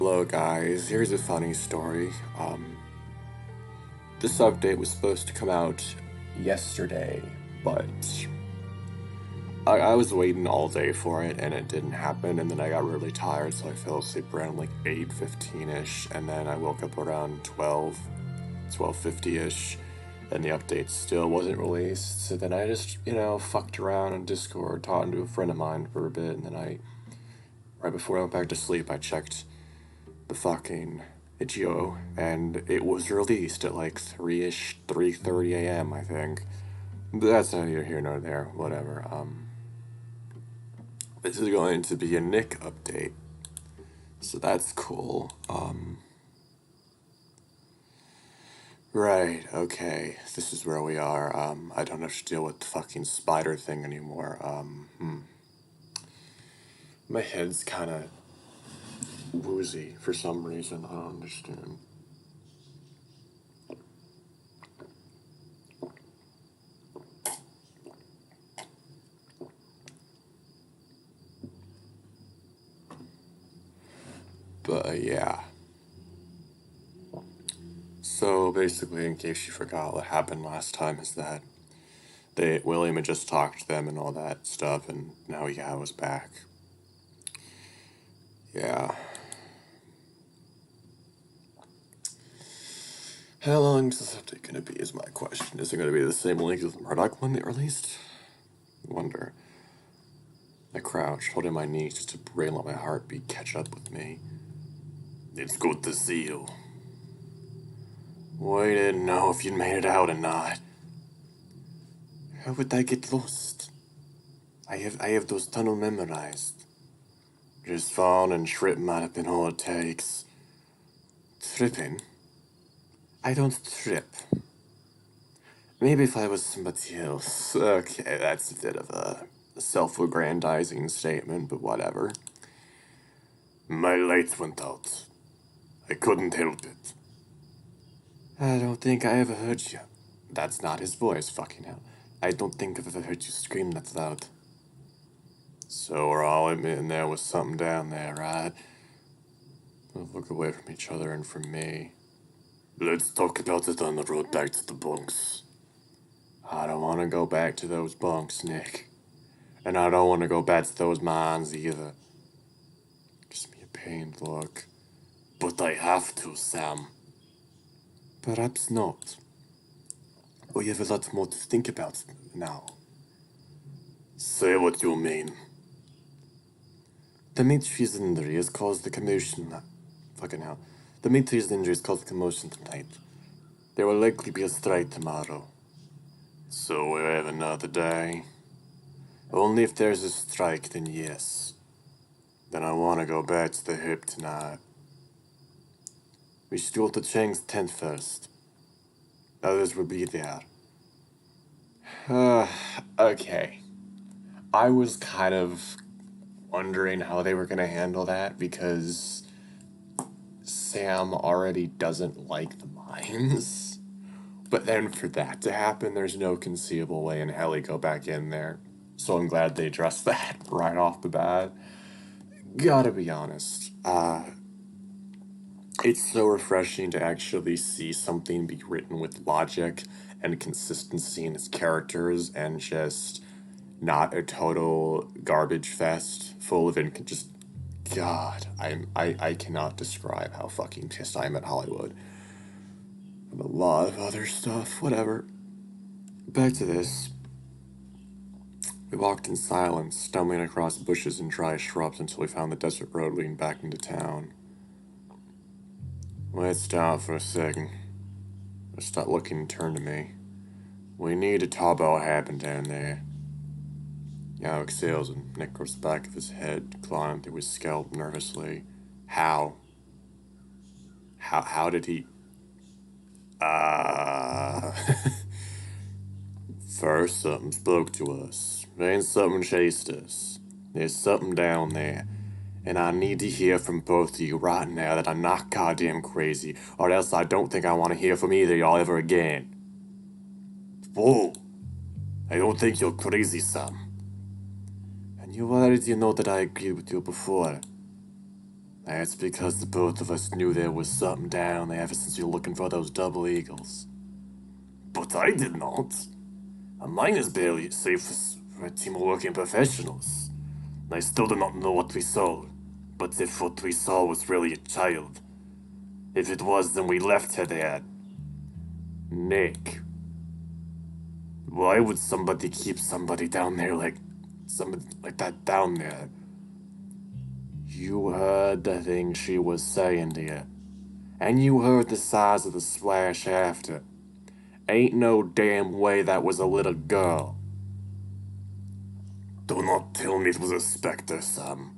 Hello guys, here's a funny story. This update was supposed to come out yesterday, but I was waiting all day for it and it didn't happen, and then I got really tired, so I fell asleep around like 8:15ish, and then I woke up around 12:50ish, and the update still wasn't released. So then I just, fucked around on Discord, talking to a friend of mine for a bit, and then right before I went back to sleep, I checked the fucking itch.io, and it was released at like 3-ish, 3:30 a.m., I think. But that's neither here nor there, whatever. This is going to be a Nick update, so that's cool. Right, okay, this is where we are. I don't have to deal with the fucking spider thing anymore. My head's kinda woozy for some reason, I don't understand. But yeah. So basically, in case you forgot, what happened last time is that William had just talked to them and all that stuff, and now I was back. Yeah. How long is this update gonna be is my question. Is it gonna be the same length as the Murdoch one they released? I wonder. I crouched, holding my knees just to pray and let my heartbeat catch up with me. It's good to see you. We didn't know if you'd made it out or not. How would I get lost? I have those tunnel memorized. Just falling and tripping might have been all it takes. Tripping? I don't trip. Maybe if I was somebody else. Okay, that's a bit of a self-aggrandizing statement, but whatever. My lights went out. I couldn't help it. I don't think I ever heard you. That's not his voice, fucking hell. I don't think I've ever heard you scream that loud. So we're all admitting there was something down there, right? We'll look away from each other and from me. Let's talk about it on the road back to the bunks. I don't want to go back to those bunks, Nick. And I don't want to go back to those mines either. Gives me a pained look. But I have to, Sam. Perhaps not. We have a lot more to think about now. Say what you mean. Dimitri's injury has caused the commotion. Fucking hell. Dimitri's injury has caused the commotion tonight. There will likely be a strike tomorrow. So we have another day. Only if there's a strike, then yes. Then I want to go back to the hip tonight. We should go to Chang's tent first. Others will be there. Okay. I was kind of wondering how they were going to handle that because Sam already doesn't like the mines. But then for that to happen, there's no conceivable way in hell he'd go back in there. So I'm glad they addressed that right off the bat. Gotta be honest, it's so refreshing to actually see something be written with logic and consistency in its characters and just not a total garbage fest full of just God, I cannot describe how fucking pissed I am at Hollywood. And a lot of other stuff, whatever. Back to this. We walked in silence, stumbling across bushes and dry shrubs until we found the desert road leading back into town. Let's stop for a second. I stopped looking and turned to me. We need to talk about what happened down there. Yao exhales and Nick rubs the back of his head, clawing through his scalp nervously. How? How did he... First, something spoke to us. Then something chased us. There's something down there. And I need to hear from both of you right now that I'm not goddamn crazy, or else I don't think I want to hear from either of y'all ever again. Whoa! I don't think you're crazy, Sam. And you already know that I agreed with you before. That's because the both of us knew there was something down there ever since we were looking for those double eagles. But I did not. A mine is barely safe for a team of working professionals. I still do not know what we saw. But if what we saw was really a child, if it was, then we left her there. Nick, why would somebody keep somebody down there somebody like that down there? You heard the thing she was saying to you. And you heard the size of the splash after. Ain't no damn way that was a little girl. Do not tell me it was a Spectre, Sam.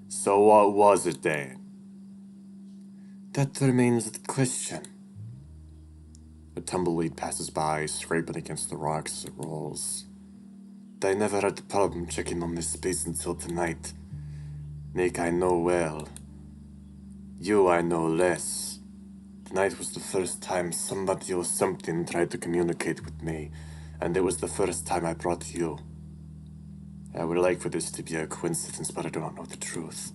So what was it then? That remains the question. A tumbleweed passes by, scraping against the rocks as it rolls. I never had a problem checking on this space until tonight. Nick, I know well. You, I know less. Tonight was the first time somebody or something tried to communicate with me, and it was the first time I brought you. I would like for this to be a coincidence, but I do not know the truth.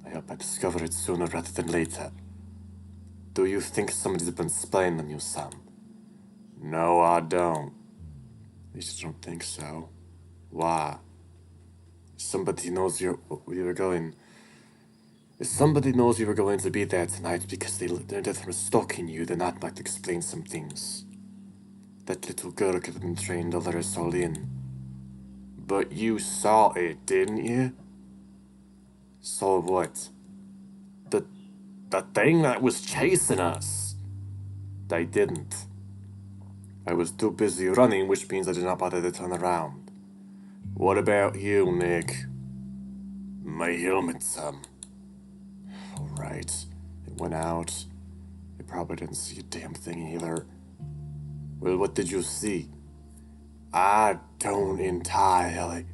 I hope I discover it sooner rather than later. Do you think somebody's been spying on you, Sam? No, I don't. At least I don't think so. Why? Somebody knows you were going. If somebody knows you were going to be there tonight because they're stalking you, then that might explain some things. That little girl could have been trained to let us all in. But you saw it, didn't you? Saw what? The thing that was chasing us. I didn't. I was too busy running, which means I did not bother to turn around. What about you, Nick? My helmet, Sam. Alright. It went out. I probably didn't see a damn thing either. Well, what did you see? I don't entirely.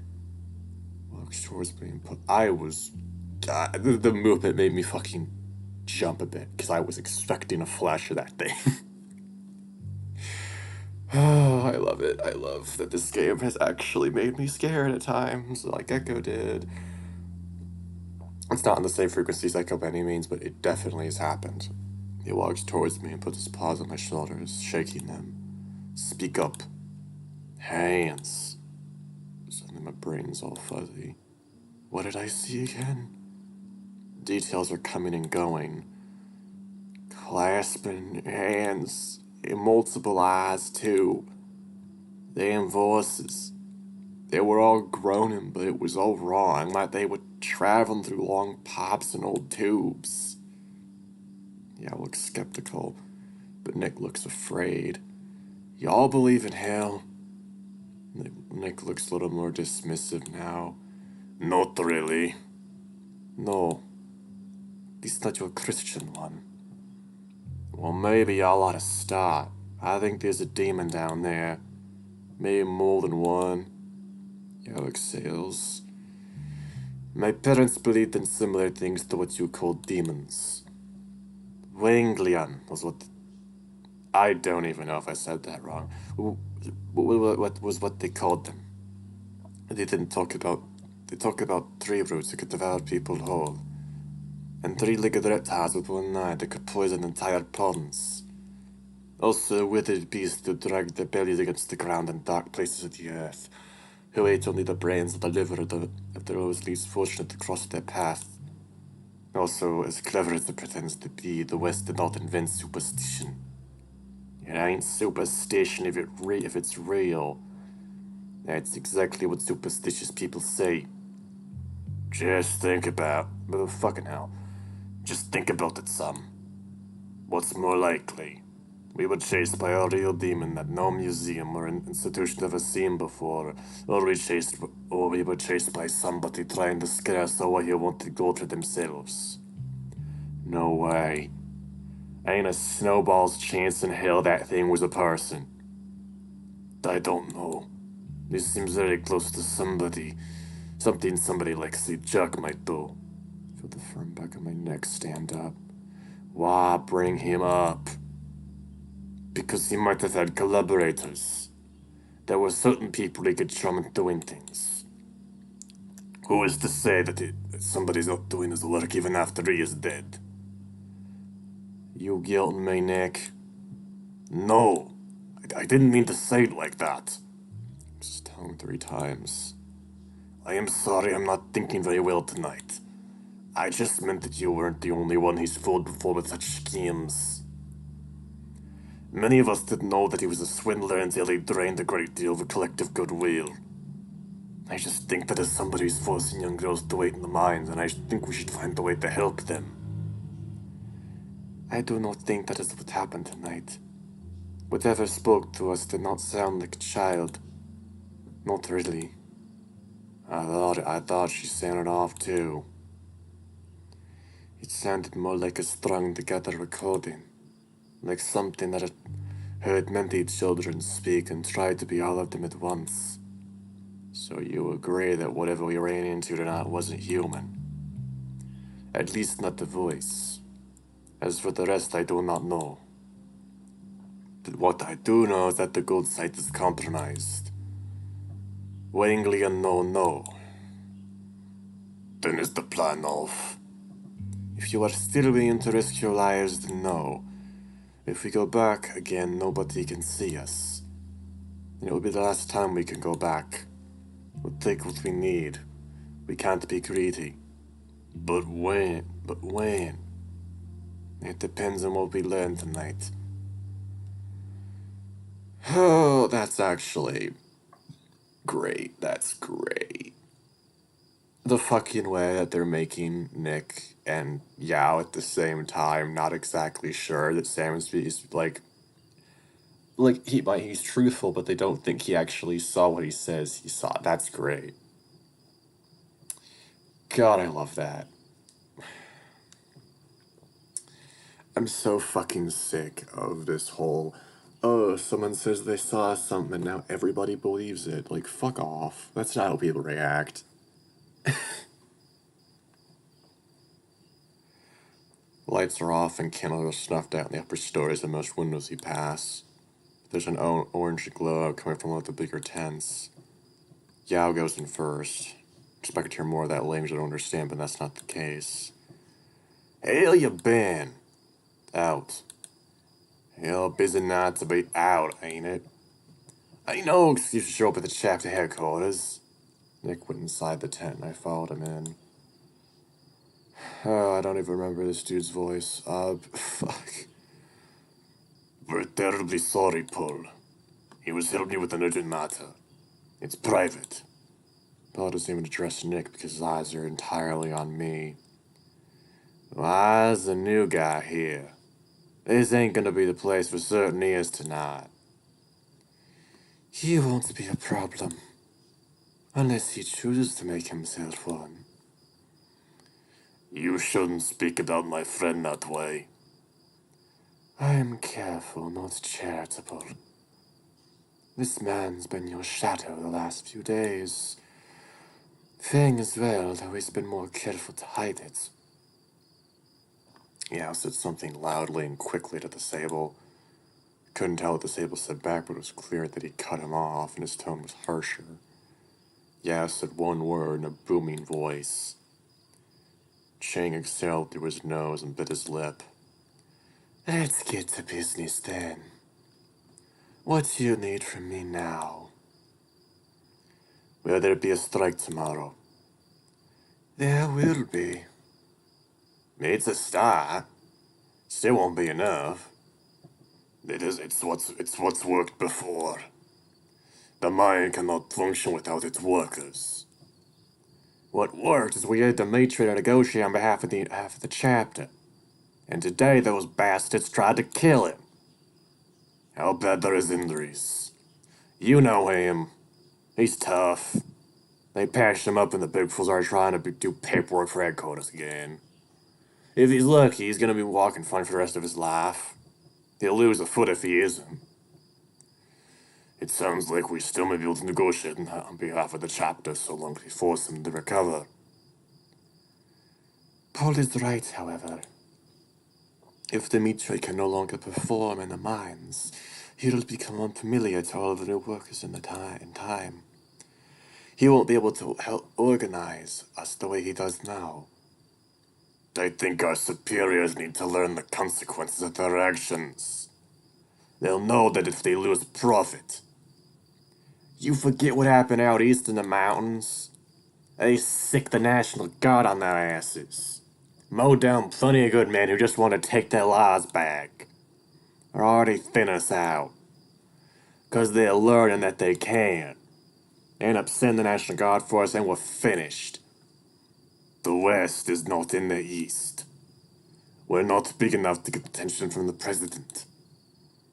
Walks towards me and the movement made me fucking jump a bit, because I was expecting a flash of that thing. Oh, I love it. I love that this game has actually made me scared at times, like Echo did. It's not on the same frequency as Echo by any means, but it definitely has happened. He walks towards me and puts his paws on my shoulders, shaking them. Speak up. Hands. Suddenly my brain's all fuzzy. What did I see again? Details are coming and going. Clasping hands. Multiple eyes, too. Damn voices. They were all groaning, but it was all wrong, like they were traveling through long pipes and old tubes. Yeah, I look skeptical, but Nick looks afraid. Y'all believe in hell? Nick looks a little more dismissive now. Not really. No. At least not your Christian one. Well, maybe y'all ought to start. I think there's a demon down there. Maybe more than one. Y'all exhales. My parents believed in similar things to what you call demons. Wanglian was what... I don't even know if I said that wrong. What was what they called them? They didn't talk about... They talk about tree roots that could devour people whole. And three-legged reptiles with one eye that could poison entire ponds. Also, withered beasts who dragged their bellies against the ground in dark places of the earth, who ate only the brains of the liver of those least fortunate to cross their path. Also, as clever as it pretends to be, the West did not invent superstition. It ain't superstition if it's real. That's exactly what superstitious people say. Just think about... Well, fucking hell. Just think about it, Sam. What's more likely? We were chased by a real demon that no museum or institution ever seen before, or we were chased by somebody trying to scare us away who want to go to themselves. No way. Ain't a snowball's chance in hell that thing was a person. I don't know. This seems very close to something somebody like say Chuck might do. Feel the firm back of my neck stand up. Why bring him up? Because he might have had collaborators. There were certain people he could charm into doing things. Who is to say that somebody's not doing his work even after he is dead? You guilting me, Nick? No, I didn't mean to say it like that. Just tell him 3 times. I am sorry, I'm not thinking very well tonight. I just meant that you weren't the only one he's fooled before with such schemes. Many of us didn't know that he was a swindler until he drained a great deal of the collective goodwill. I just think that as somebody who's forcing young girls to wait in the mines, and I think we should find a way to help them. I do not think that is what happened tonight. Whatever spoke to us did not sound like a child. Not really. I thought she sounded off too. It sounded more like a strung together recording. Like something that had heard many children speak and tried to be all of them at once. So you agree that whatever we ran into tonight wasn't human? At least not the voice. As for the rest, I do not know. But what I do know is that the gold site is compromised. Willingly unknown, no. Then is the plan off? If you are still willing to risk your lives, then no. If we go back again, nobody can see us. And it will be the last time we can go back. We'll take what we need. We can't be greedy. But when? It depends on what we learn tonight. Oh, that's actually great. That's great. The fucking way that they're making Nick and Yao at the same time, not exactly sure that Sam's he's truthful, but they don't think he actually saw what he says he saw. That's great. God, I love that. I'm so fucking sick of this whole, oh, someone says they saw something and now everybody believes it. Like, fuck off. That's not how people react. Lights are off and candles are snuffed out in the upper stories of most windows you pass. There's an orange glow coming from one of the bigger tents. Yao goes in first. Expect to hear more of that language I don't understand, but that's not the case. Hell you been? Out. Hell busy not to be out, ain't it? I know excuse to show up at the chapter headquarters. Nick went inside the tent and I followed him in. Oh, I don't even remember this dude's voice. Fuck. We're terribly sorry, Paul. He was helping me with an urgent matter. It's private. Paul doesn't even address Nick because his eyes are entirely on me. Why's the new guy here? This ain't gonna be the place for certain he is tonight. He won't be a problem. Unless he chooses to make himself one. You shouldn't speak about my friend that way. I am careful, not charitable. This man's been your shadow the last few days. Fang as well, though he's been more careful to hide it. Yao said something loudly and quickly to the sable. Couldn't tell what the sable said back, but it was clear that he cut him off, and his tone was harsher. Yao said one word in a booming voice. Chang exhaled through his nose and bit his lip. Let's get to business then. What do you need from me now? Will there be a strike tomorrow? There will be. It's a start. Still won't be enough. It's what's worked before. The mine cannot function without its workers. What worked is we had Dimitri to negotiate on behalf of the chapter. And today those bastards tried to kill him. How bad are his injuries? You know him. He's tough. They patched him up and the big fools are trying to do paperwork for headquarters again. If he's lucky, he's gonna be walking fine for the rest of his life. He'll lose a foot if he isn't. It sounds like we still may be able to negotiate on behalf of the chapter so long as we force him to recover. Paul is right, however. If Dimitri can no longer perform in the mines, he'll become unfamiliar to all the new workers in time. he won't be able to help organize us the way he does now. I think our superiors need to learn the consequences of their actions. They'll know that if they lose profit. You forget what happened out east in the mountains? They sicked the National Guard on their asses. Mowed down plenty of good men who just want to take their lives back. They're already thinning us out. 'Cause they're learning that they can. They end up sending the National Guard for us and we're finished. The West is not in the East. We're not big enough to get attention from the President.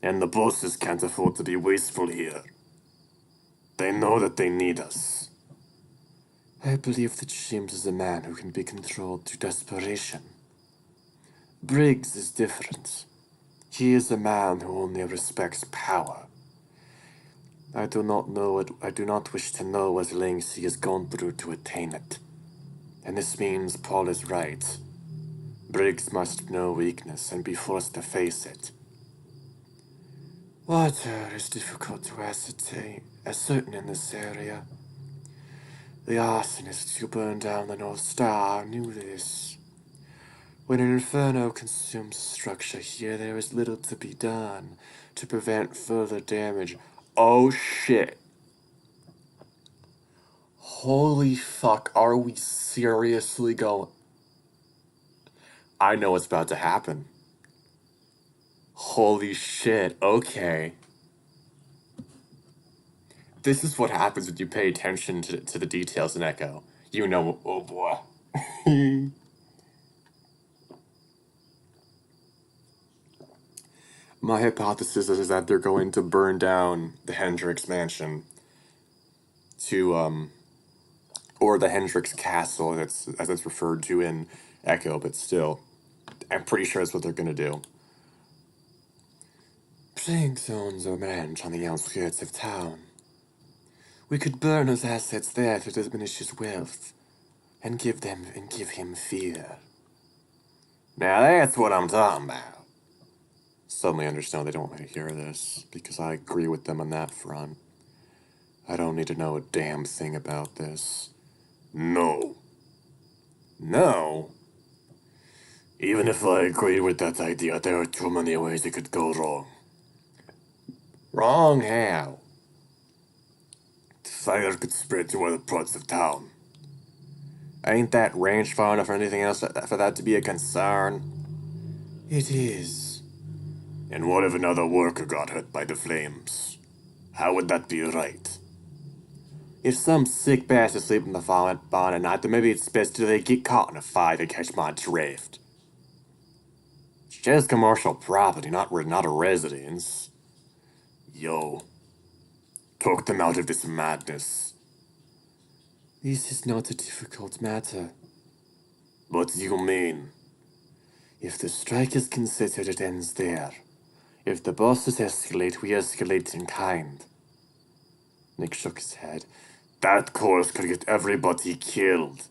And the bosses can't afford to be wasteful here. They know that they need us. I believe that James is a man who can be controlled to desperation. Briggs is different. He is a man who only respects power. I do not wish to know what lengths he has gone through to attain it. And this means Paul is right. Briggs must know weakness and be forced to face it. Water is difficult to ascertain in this area. The arsonists who burned down the North Star knew this. When an inferno consumes a structure here, there is little to be done to prevent further damage. Oh shit. Holy fuck, are we seriously going? I know what's about to happen. Holy shit, okay. This is what happens when you pay attention to the details in Echo. You know, oh boy. My hypothesis is that they're going to burn down the Hendrix mansion or the Hendrix castle, as it's referred to in Echo, but still, I'm pretty sure that's what they're gonna do. Briggs owns a ranch on the outskirts of town. We could burn his assets there to diminish his wealth, and give him fear. Now that's what I'm talking about. Suddenly understand they don't want to hear this, because I agree with them on that front. I don't need to know a damn thing about this. No. No? Even if I agree with that idea, there are too many ways it could go wrong. Wrong how? The fire could spread to other parts of town. Ain't that ranch far enough for anything else for that to be a concern? It is. And what if another worker got hurt by the flames? How would that be right? If some sick bastard sleep in the barn at night, then maybe it's best they get caught in a fire to catch my drift. It's just commercial property, not a residence. Yo. Talk them out of this madness. This is not a difficult matter. What do you mean? If the strike is considered, it ends there. If the bosses escalate, we escalate in kind. Nick shook his head. That course could get everybody killed.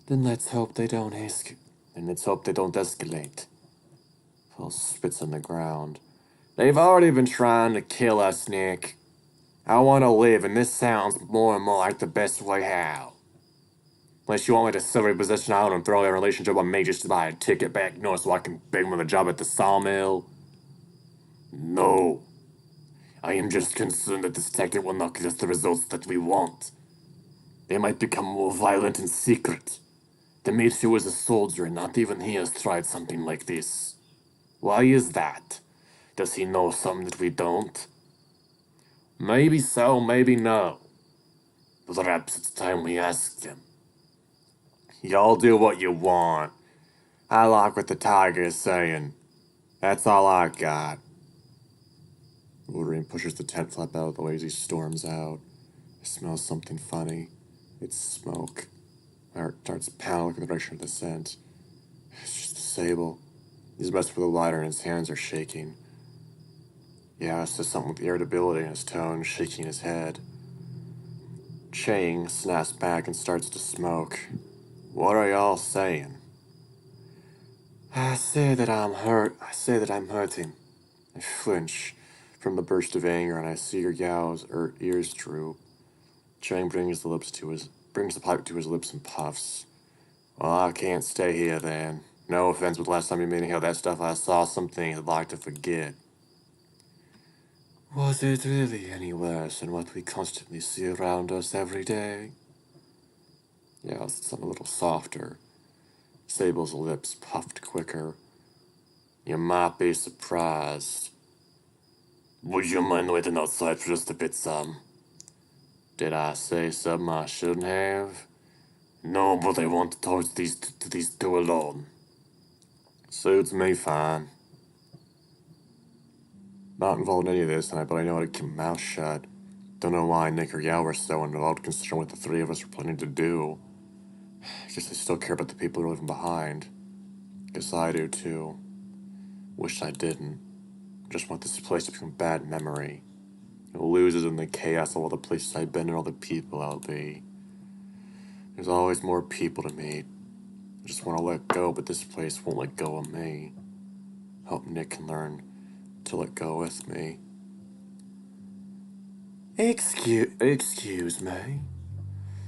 Then let's hope they don't escalate. Paul spits on the ground. They've already been trying to kill us, Nick. I want to live, and this sounds more and more like the best way how. Unless you want me to sell reposition out and throw a relationship on me just to buy a ticket back north so I can beg them a job at the sawmill. No. I am just concerned that this tactic will not get us the results that we want. They might become more violent in secret. Demetri was a soldier, and not even he has tried something like this. Why is that? Does he know something that we don't? Maybe so, maybe no. Perhaps it's time we ask him. Y'all do what you want. I like what the tiger is saying. That's all I got. Wolverine pushes the tent flap out of the way as he storms out. I smell something funny. It's smoke. My heart starts pounding in the direction of the scent. It's just the sable. He's messing with a lighter and his hands are shaking. Yeah, says something with irritability in his tone, shaking his head. Chang snaps back and starts to smoke. What are y'all saying? I say that I'm hurting. I flinch from the burst of anger and I see her ears droop. Chang brings the pipe to his lips and puffs. Well, I can't stay here then. No offense, but last time you made me hear that stuff, I saw something I'd like to forget. Was it really any worse than what we constantly see around us every day? Yeah, it's a little softer. Sable's lips puffed quicker. You might be surprised. Would you mind waiting outside for just a bit, Sam? Did I say something I shouldn't have? No, but I want to talk to these two alone. Suits me fine. Not involved in any of this tonight, but I know how to keep my mouth shut. Don't know why Nick or Yao were so involved considering what the three of us were planning to do. Guess I still care about the people who are leaving behind. Guess I do too. Wish I didn't. Just want this place to become a bad memory. It loses in the chaos of all the places I've been and all the people I'll be. There's always more people to meet. I just want to let go, but this place won't let go of me. Hope Nick can learn to let go with me. Excuse me?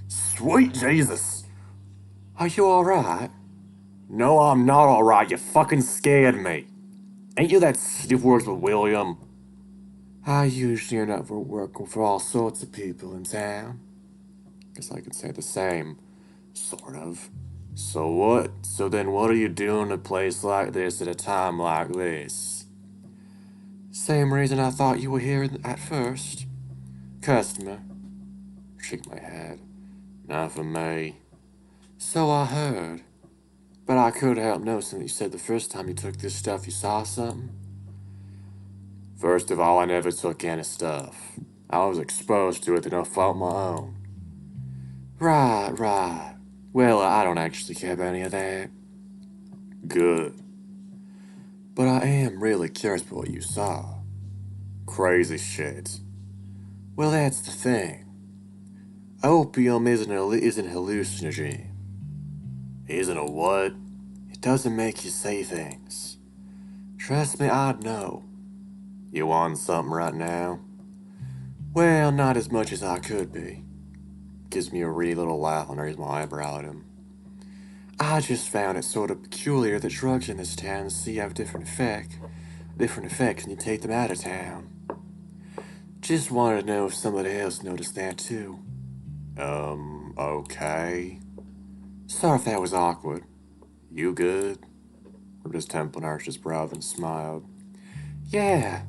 Sweet Jesus! Are you alright? No, I'm not alright. You fucking scared me. Ain't you that stiff works with William? I usually end up working for all sorts of people in town. Guess I could say the same. Sort of. So what? So then what are you doing in a place like this at a time like this? Same reason I thought you were here at first. Customer. Shake my head. Not for me. So I heard. But I couldn't help noticing that you said the first time you took this stuff you saw something. First of all, I never took any stuff. I was exposed to it through no fault of my own. Right. Well, I don't actually care about any of that. Good. But I am really curious about what you saw. Crazy shit. Well, that's the thing. Opium isn't hallucinogen. Isn't a what? It doesn't make you say things. Trust me, I'd know. You want something right now? Well, not as much as I could be. Gives me a wee little laugh and raise my eyebrow at him. I just found it sort of peculiar that drugs in this town seem to have different effects when you take them out of town. Just wanted to know if somebody else noticed that too. Okay. Sorry if that was awkward. You good? His temple arched his brow and smiled. Yeah.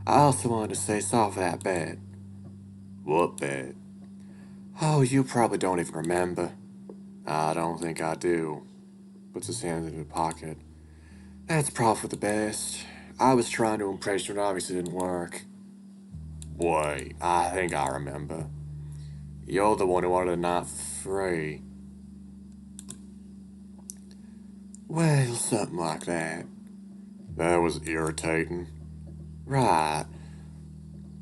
I also wanted to say sorry for that bet. What bet? Oh, you probably don't even remember. I don't think I do. Puts his hands in his pocket. That's probably for the best. I was trying to impress you and obviously didn't work. Wait, I think I remember. You're the one who wanted a night free. Well, something like that. That was irritating. Right.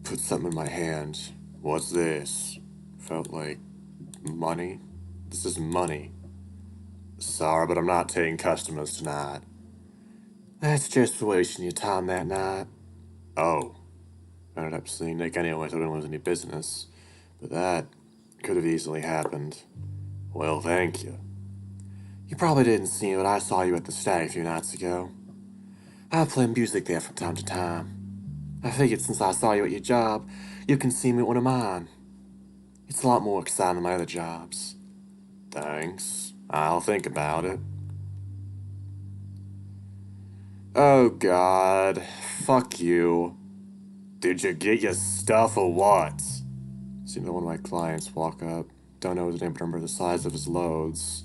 Put something in my hand. What's this? Felt like money. This is money. Sorry, but I'm not taking customers tonight. That's just wasting your time that night. Oh. I ended up seeing Nick anyway, so I didn't lose any business. But that could have easily happened. Well, thank you. You probably didn't see me, but I saw you at the stag a few nights ago. I play music there from time to time. I figured since I saw you at your job, you can see me at one of mine. It's a lot more exciting than my other jobs. Thanks. I'll think about it. Oh, God. Fuck you. Did you get your stuff or what? Seen one of my clients walk up. Don't know his name, but remember the size of his loads.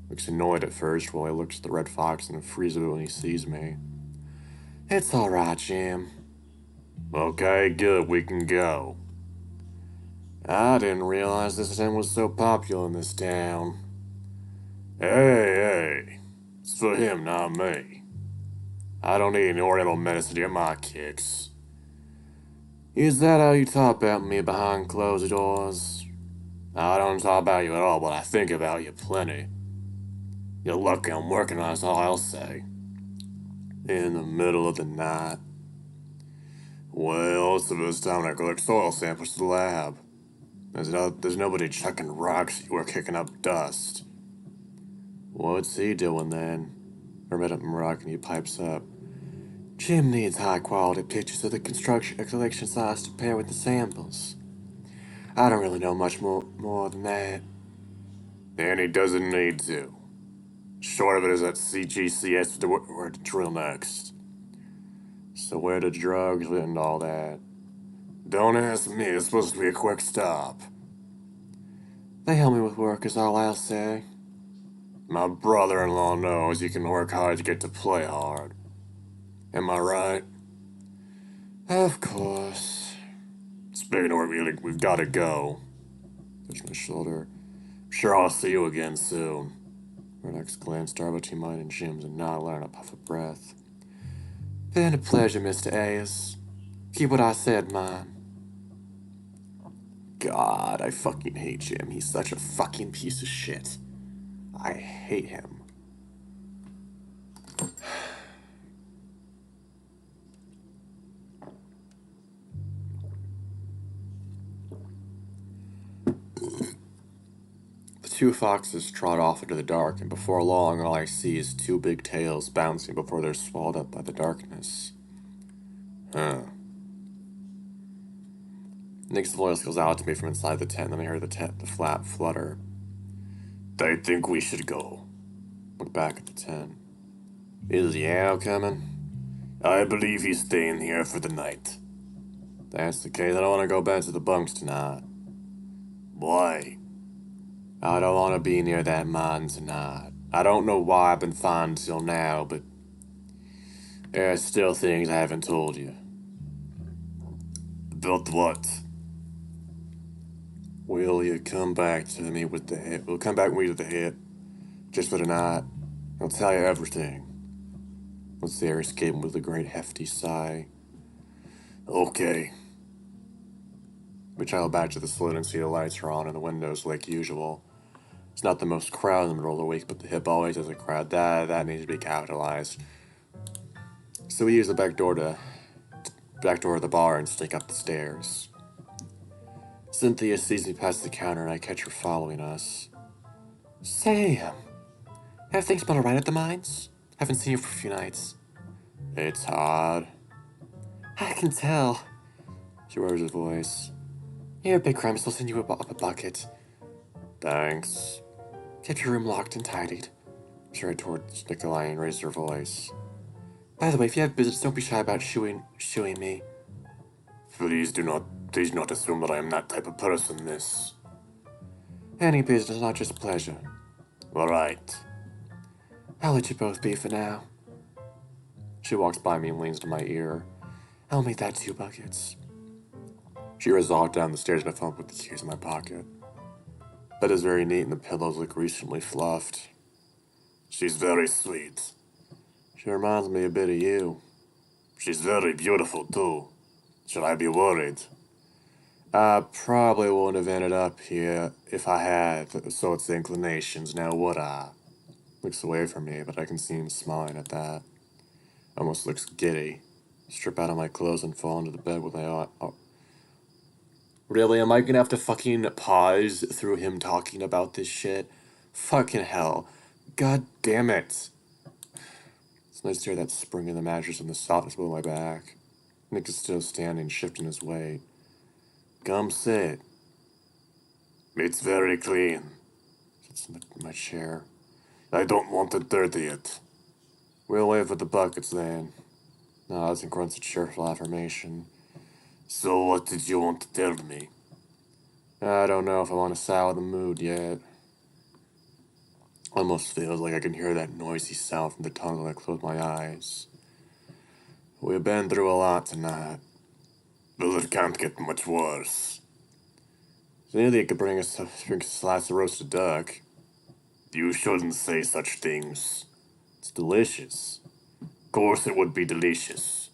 Looks annoyed at first while he looks at the red fox and freezes a bit when he sees me. It's alright, Jim. Okay, good, we can go. I didn't realize this inn was so popular in this town. Hey, it's for him, not me. I don't need any oriental medicine to get my kicks. Is that how you talk about me behind closed doors? I don't talk about you at all, but I think about you plenty. You're lucky I'm working, that's all I'll say. In the middle of the night. Well, it's the first time I collect soil samples to the lab. There's nobody chucking rocks or kicking up dust. What's he doing then? Hermit Moroccan pipes up. Jim needs high-quality pictures of the construction collection size to pair with the samples. I don't really know much more than that. And he doesn't need to. Short of it is that CGCS where to drill next. So where the drugs and all that? Don't ask me, it's supposed to be a quick stop. They help me with work is all I'll say. My brother-in-law knows you can work hard to get to play hard. Am I right? Of course. Speaking of work, we've got to go. Touch my shoulder. I'm sure I'll see you again soon. Rex glanced between mine and Jim's and not letting a puff of breath. Been a pleasure, Mr. Ayers. Keep what I said, man. God, I fucking hate Jim. He's such a fucking piece of shit. I hate him. The two foxes trot off into the dark, and before long all I see is two big tails bouncing before they're swallowed up by the darkness. Huh. Nick's voice goes out to me from inside the tent, and then I hear the flap flutter. I think we should go. Look back at the tent. Is Yao coming? I believe he's staying here for the night. If that's the case, I don't want to go back to the bunks tonight. Why? I don't want to be near that mine tonight. I don't know why I've been fine till now, but there are still things I haven't told you. About what? Will you come back to me with the hit? We'll come back with me to the hit. Just for tonight. I'll tell you everything. What's there escaping with a great hefty sigh. Okay. We travel back to the saloon and see the lights are on and the windows like usual. It's not the most crowded in the middle of the week, but the hip always has a crowd. That needs to be capitalized. So we use the back door of the bar and sneak up the stairs. Cynthia sees me past the counter and I catch her following us. Sam, have things been alright at the mines? Haven't seen you for a few nights. It's hard. I can tell. She lowers her voice. You're a big crime, so I'll send you up a bucket. Thanks. Kept your room locked and tidied. She ran towards Nikolai and raised her voice. By the way, if you have business, don't be shy about shooing me. Please not assume that I am that type of person, miss. Any business, not just pleasure. All right. I'll let you both be for now. She walks by me and leans to my ear. I'll make that 2 buckets. She resolved down the stairs and I found with the keys in my pocket. Bed is very neat and the pillows look recently fluffed. She's very sweet. She reminds me a bit of you. She's very beautiful too. Should I be worried? I probably wouldn't have ended up here if I had the sorts of inclinations, now would I? Looks away from me, but I can see him smiling at that. Almost looks giddy. Strip out of my clothes and fall into the bed with my oh. Really, am I gonna have to fucking pause through him talking about this shit? Fucking hell. God damn it. It's nice to hear that spring in the mattress and the softness below my back. Nick is still standing, shifting his weight. Come sit. It's very clean. Sits in my chair. I don't want to dirty it. We'll wait for the buckets then. Nods and grunts a cheerful affirmation. So what did you want to tell me? I don't know if I'm on a sour mood yet. Almost feels like I can hear that noisy sound from the tunnel when I close my eyes. We've been through a lot tonight. Well, it can't get much worse. Cynthia could bring us a slice of roasted duck. You shouldn't say such things. It's delicious. Of course it would be delicious.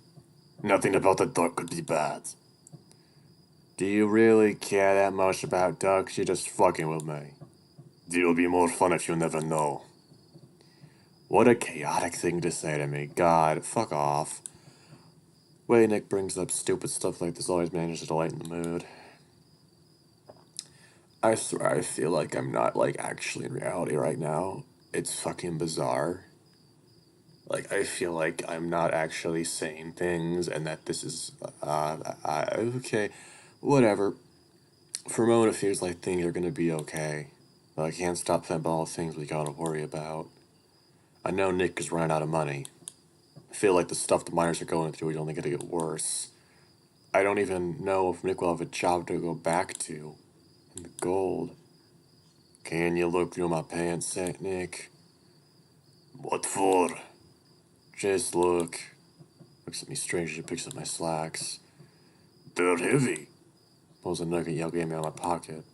Nothing about the duck could be bad. Do you really care that much about ducks? You're just fucking with me. It'll be more fun if you never know. What a chaotic thing to say to me. God, fuck off. Way Nick brings up stupid stuff like this always manages to lighten the mood. I swear, I feel like I'm not, like, actually in reality right now. It's fucking bizarre. Like, I feel like I'm not actually saying things and that this is, okay, whatever. For a moment, it feels like things are gonna be okay. But I can't stop thinking about all the things we gotta worry about. I know Nick is running out of money. I feel like the stuff the miners are going through is only gonna get worse. I don't even know if Nick will have a job to go back to. And the gold. Can you look through my pants, Saint Nick? What for? Just look. Looks at me strangely, picks up my slacks. They're heavy. Pulls a nugget Yell gave me out of my pocket.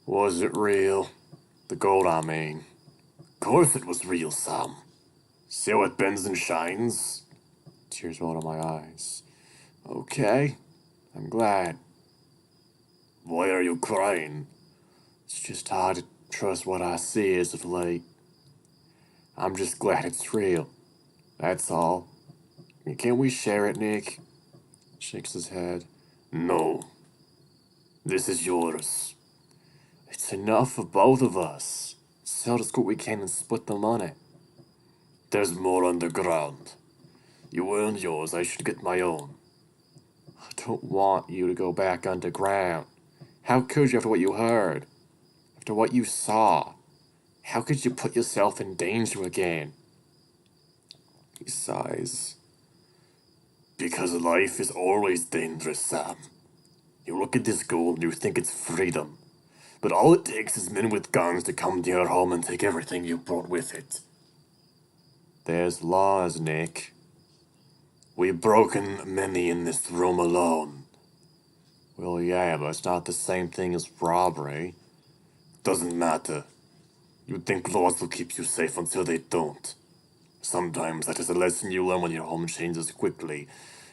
Was it real? The gold, I mean. Course it was real, Sam. See how it bends and shines? Tears rolled to my eyes. Okay, I'm glad. Why are you crying? It's just hard to trust what I see as of late. I'm just glad it's real. That's all. Can we share it, Nick? Shakes his head. No. This is yours. It's enough for both of us. Sell us what we can and split the money. There's more underground. You earned yours, I should get my own. I don't want you to go back underground. How could you after what you heard? After what you saw? How could you put yourself in danger again? He sighs. Because life is always dangerous, Sam. You look at this gold and you think it's freedom. But all it takes is men with guns to come to your home and take everything you brought with it. There's laws, Nick. We've broken many in this room alone. Well, yeah, but it's not the same thing as robbery. Doesn't matter. You'd think laws will keep you safe until they don't. Sometimes that is a lesson you learn when your home changes quickly,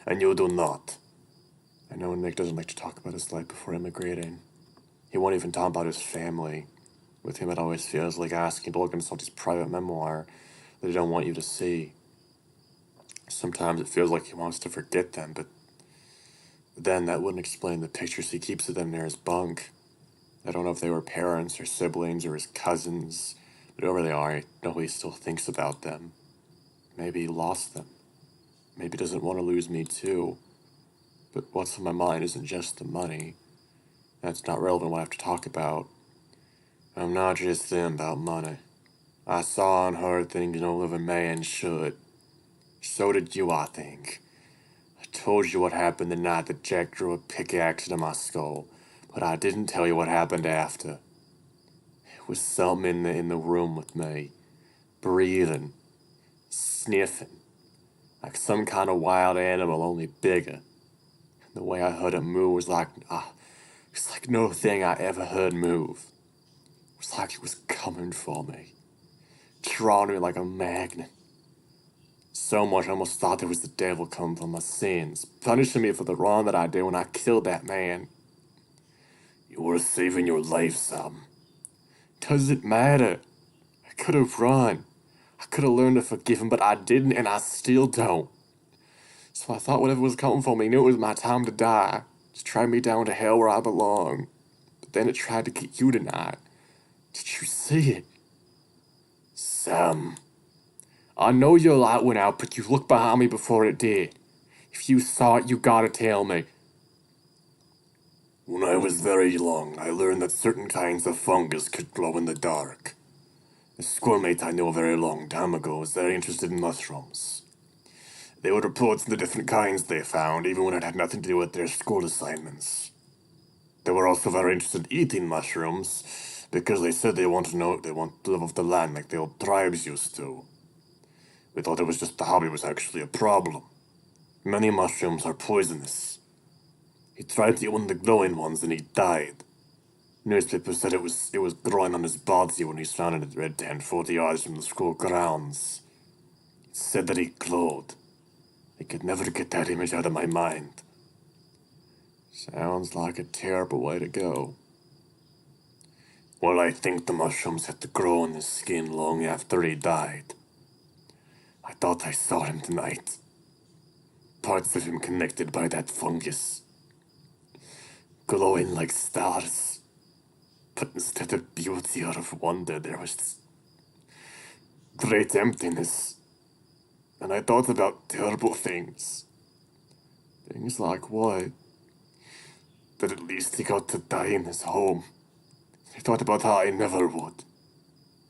and you do not. I know Nick doesn't like to talk about his life before immigrating. He won't even talk about his family. With him, it always feels like asking to look into somebody's private memoir that they don't want you to see. Sometimes it feels like he wants to forget them, but then that wouldn't explain the pictures he keeps of them near his bunk. I don't know if they were parents or siblings or his cousins, but whoever they are, I know he still thinks about them. Maybe he lost them. Maybe he doesn't want to lose me too. But what's on my mind isn't just the money. That's not relevant what I have to talk about. I'm not just thinking about money. I saw and heard things no living man should. So did you, I think. I told you what happened the night that Jack drew a pickaxe into my skull, but I didn't tell you what happened after. It was something in the room with me, breathing, sniffing, like some kind of wild animal, only bigger. And the way I heard it move was like no thing I ever heard move. It was like it was coming for me, drawing me like a magnet. So much I almost thought there was the devil come for my sins, punishing me for the wrong that I did when I killed that man. You were saving your life, Sam. Does it matter? I could have run. I could have learned to forgive him, but I didn't, and I still don't. So I thought whatever was coming for me knew it was my time to die. Just tried me down to hell where I belong. But then it tried to get you tonight. Did you see it? Sam. I know your light went out, but you looked behind me before it did. If you saw it, you gotta tell me. When I was very young, I learned that certain kinds of fungus could glow in the dark. A schoolmate I knew a very long time ago was very interested in mushrooms. They would report on the different kinds they found, even when it had nothing to do with their school assignments. They were also very interested in eating mushrooms, because they said they want to live off the land like the old tribes used to. We thought it was just the hobby was actually a problem. Many mushrooms are poisonous. He tried to eat one of the glowing ones and he died. Newspapers said it was growing on his body when he was found in a red tent 40 yards from the school grounds. It said that he glowed. I could never get that image out of my mind. Sounds like a terrible way to go. Well, I think the mushrooms had to grow on his skin long after he died. I thought I saw him tonight. Parts of him connected by that fungus. Glowing like stars. But instead of beauty or of wonder, there was this great emptiness. And I thought about terrible things. Things like what? That at least he got to die in his home. I thought about how I never would.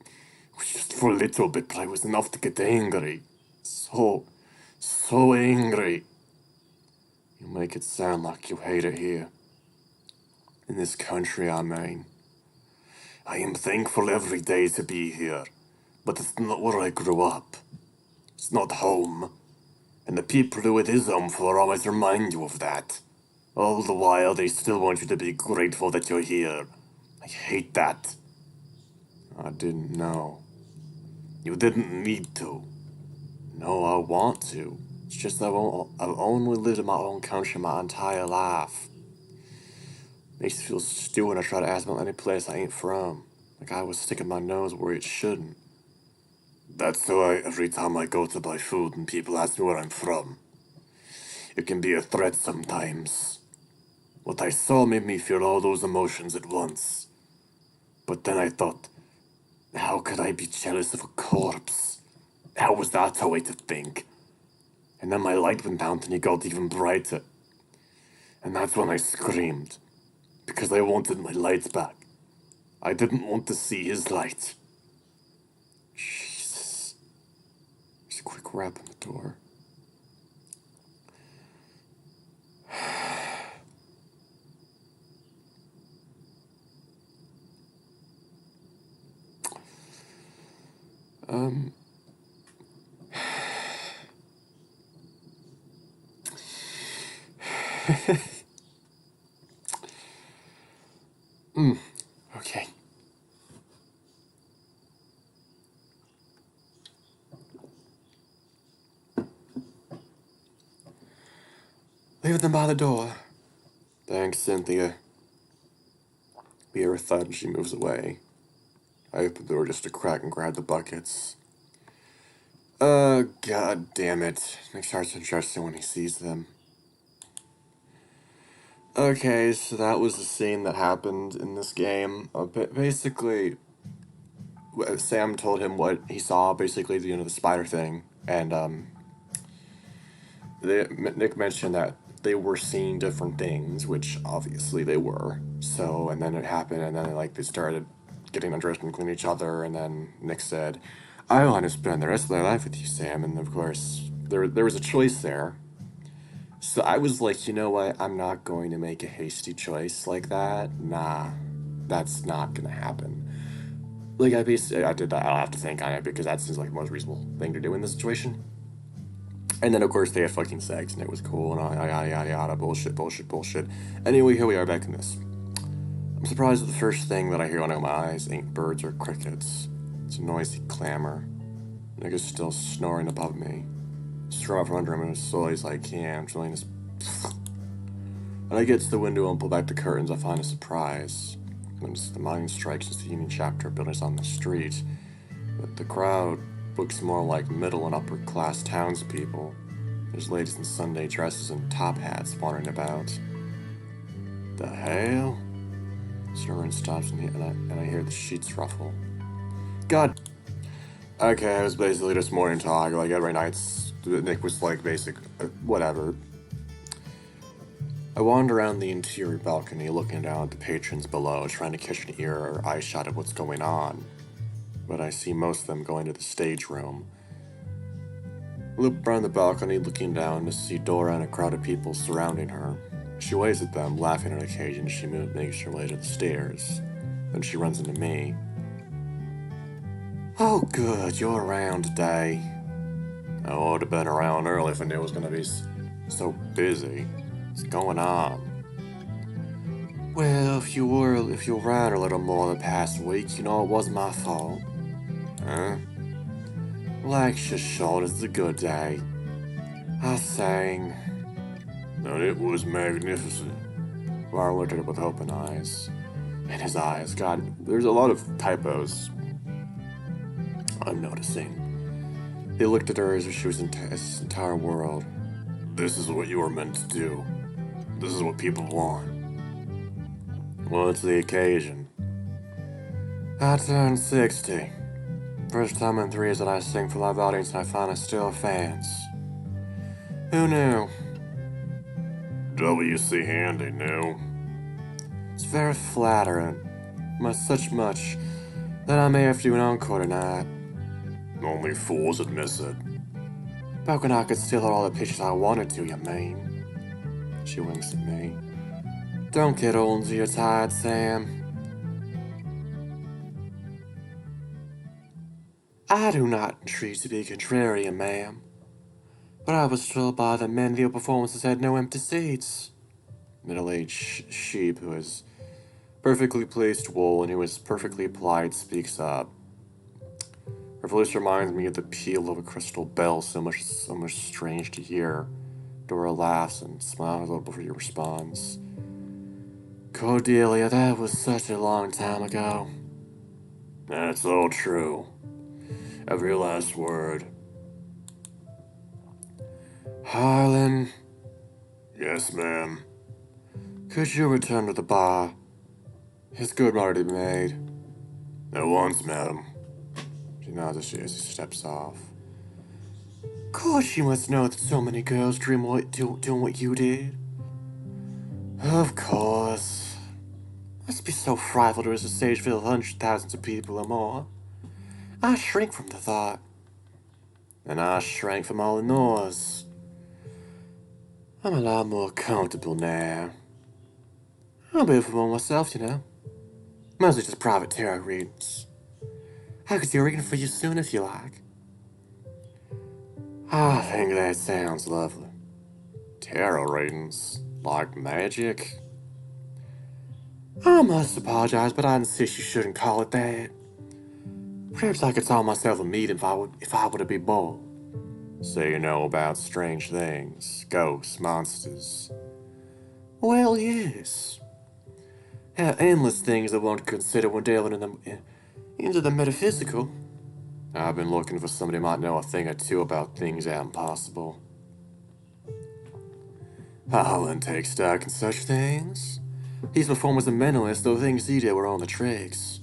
It was just for a little bit, but I was enough to get angry. So angry. You make it sound like you hate it here. In this country, I mean. I am thankful every day to be here, but it's not where I grew up. It's not home. And the people who it is home for always remind you of that. All the while, they still want you to be grateful that you're here. I hate that. I didn't know. You didn't need to. No, I want to. It's just I've only lived in my own country my entire life. Makes me feel stupid when I try to ask about any place I ain't from. Like I was sticking my nose where it shouldn't. That's why every time I go to buy food and people ask me where I'm from, it can be a threat sometimes. What I saw made me feel all those emotions at once. But then I thought, how could I be jealous of a corpse? How was that a way to think? And then my light went down and it got even brighter. And that's when I screamed. Because I wanted my light back. I didn't want to see his light. Jesus. There's a quick rap on the door. Okay. Leave them by the door. Thanks, Cynthia. We hear a thud and she moves away. I open the door just a crack and grab the buckets. God damn it. Nick starts interesting when he sees them. Okay, so that was the scene that happened in this game. Basically, Sam told him what he saw, basically, the spider thing. And, Nick mentioned that they were seeing different things, which obviously they were. So, and then it happened, and then, they started getting undressed and clean each other, and then Nick said, I want to spend the rest of my life with you, Sam. And, of course, there was a choice there. So I was like, you know what? I'm not going to make a hasty choice like that. Nah, that's not gonna happen. I did that. I'll have to think on it because that seems like the most reasonable thing to do in this situation. And then, of course, they had fucking sex and it was cool and yada yada, bullshit. Anyway, here we are back in this. I'm surprised that the first thing that I hear when I open my eyes ain't birds or crickets. It's a noisy clamor. Nigga's still snoring above me. Throw out from under him as slowly as I can, drilling his. When I get to the window and pull back the curtains, I find a surprise. When the mind strikes, it's the Union Chapter buildings on the street, but the crowd looks more like middle and upper class townspeople. There's ladies in Sunday dresses and top hats wandering about. The hell? Snoring stops and I hear the sheets ruffle. God. Okay, it was basically this morning talk, every night. Nick was whatever. I wander around the interior balcony looking down at the patrons below, trying to catch an ear or eye shot of what's going on. But I see most of them going to the stage room. I loop around the balcony looking down to see Dora and a crowd of people surrounding her. She waves at them, laughing on occasion. She makes her way to the stairs. Then she runs into me. Oh good, you're around today. I would have been around early if I knew it was going to be so busy. What's going on? Well, if you were around a little more the past week, it wasn't my fault. Huh? Relax your shoulders, it's a good day. I sang. And it was magnificent. Lar looked at it with open eyes. And his eyes, God, there's a lot of typos I'm noticing. He looked at her as if she was his entire world. This is what you were meant to do. This is what people want. What's the occasion? I turned 60. First time in 3 years that I sing for live audience and I find I still have fans. Who knew? W.C. Handy knew. It's very flattering. Such much that I may have to do an encore tonight. Only fools would miss it. Back when I could steal all the pictures I wanted to, you mean? She winks at me. Don't get old until you're tired, Sam. I do not entreat to be contrarian, ma'am. But I was told by the men the performances had no empty seats. Middle-aged sheep who has perfectly placed wool and who is perfectly applied speaks up. Her voice reminds me of the peal of a crystal bell, so much strange to hear. Dora laughs and smiles a little before he responds. Cordelia, that was such a long time ago. That's all true. Every last word. Harlan. Yes, ma'am. Could you return to the bar? His good already made. At once, madam. She nods as he steps off. Course you must know that so many girls dream doing what you did. Of course. Must be so frightful to reach a stage filled with hundreds of thousands of people or more. I shrink from the thought. And I shrank from all the noise. I'm a lot more comfortable now. I'll be for one myself, you know. Mostly just private tarot readings. I could do a reading for you soon if you like. I think that sounds lovely. Tarot readings? Like magic? I must apologize, but I insist you shouldn't call it that. Perhaps I could call myself a medium if I were to be bold. So you know about strange things, ghosts, monsters. Well, yes. There are endless things I won't consider when delving into the metaphysical. I've been looking for somebody who might know a thing or two about things that are impossible. Harlan takes stock in such things. He's performed as a mentalist, though things he did were on the tricks.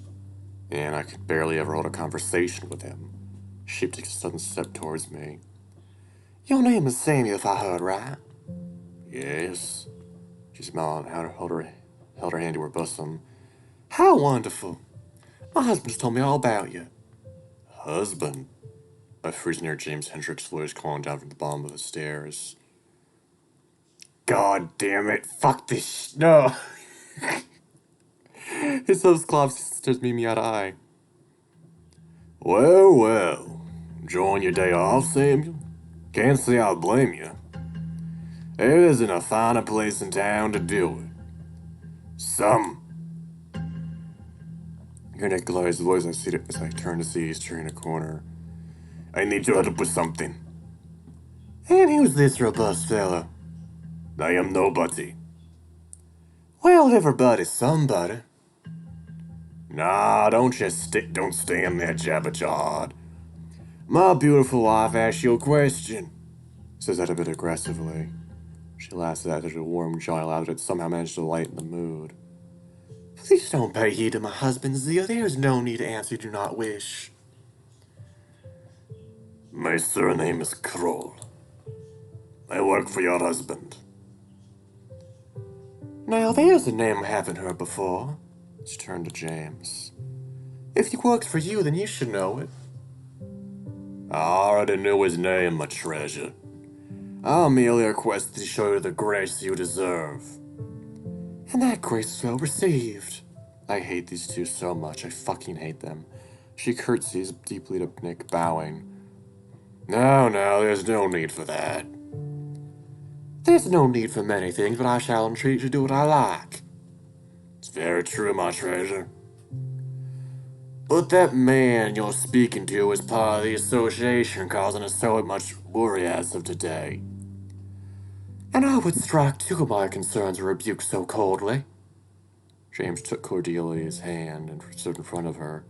And I could barely ever hold a conversation with him. Sheep takes a sudden step towards me. Your name is Samuel, if I heard right. Yes. She smiled and held her hand to her bosom. How wonderful. My husband's told me all about you. Husband? I freeze near James Hendrick's voice calling down from the bottom of the stairs. God damn it. Fuck this no. His host's claws stares me eye to eye. Well, well. Enjoying your day off, Samuel? Can't say I blame you. There isn't a finer place in town to do it. Hear Nikolai's voice as I turn to see he's turning a corner. I need your help with something. And who's this robust fellow? I am nobody. Well, everybody's somebody. Nah, don't stand there jabberjawed. My beautiful wife asked you a question. Says that a bit aggressively. She laughs at it, a warm joy allowed it somehow managed to lighten the mood. Please don't pay heed to my husband, Zia. There is no need to answer you do not wish. My surname is Kroll. I work for your husband. Now there's a name I haven't heard before. She turned to James. If he works for you, then you should know it. I already knew his name, my treasure. I merely requested to show you the grace you deserve. And that grace is well received. I hate these two so much. I fucking hate them. She curtsies deeply to Nick, bowing. No, there's no need for that. There's no need for many things, but I shall entreat you to do what I like. It's very true, my treasure. But that man you're speaking to is part of the association causing us so much worry as of today. And I would strike two of my concerns or rebuke so coldly. James took Cordelia's hand and stood in front of her.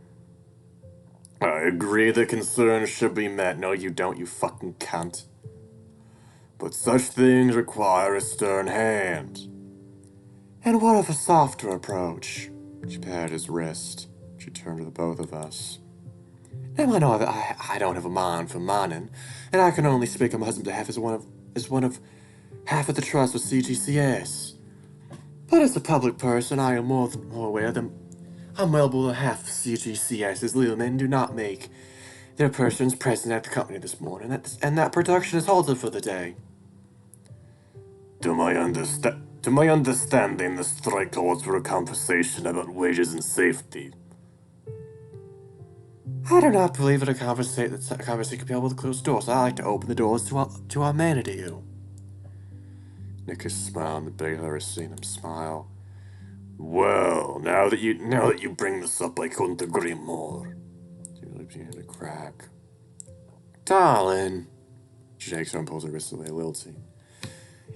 I agree the concerns should be met. No, you don't, you fucking cunt. But such things require a stern hand. And what of a softer approach? She patted his wrist. She turned to the both of us. Now I know I don't have a mind for mining, and I can only speak on my husband's behalf as one of half of the trust with CGCS. But as a public person, I am more aware that I'm well below half of CGCS's legal men do not make their persons present at the company this morning, and that production is halted for the day. To my understanding, the strike calls for a conversation about wages and safety. I do not believe that a conversation could be held with closed doors. I like to open the doors to our man to you. Nick smiled, and Big Larry seen him smile. Well, now that you bring this up, I couldn't agree more. She really began to crack. Darling, she shakes her and pulls her wrist away, Lilty.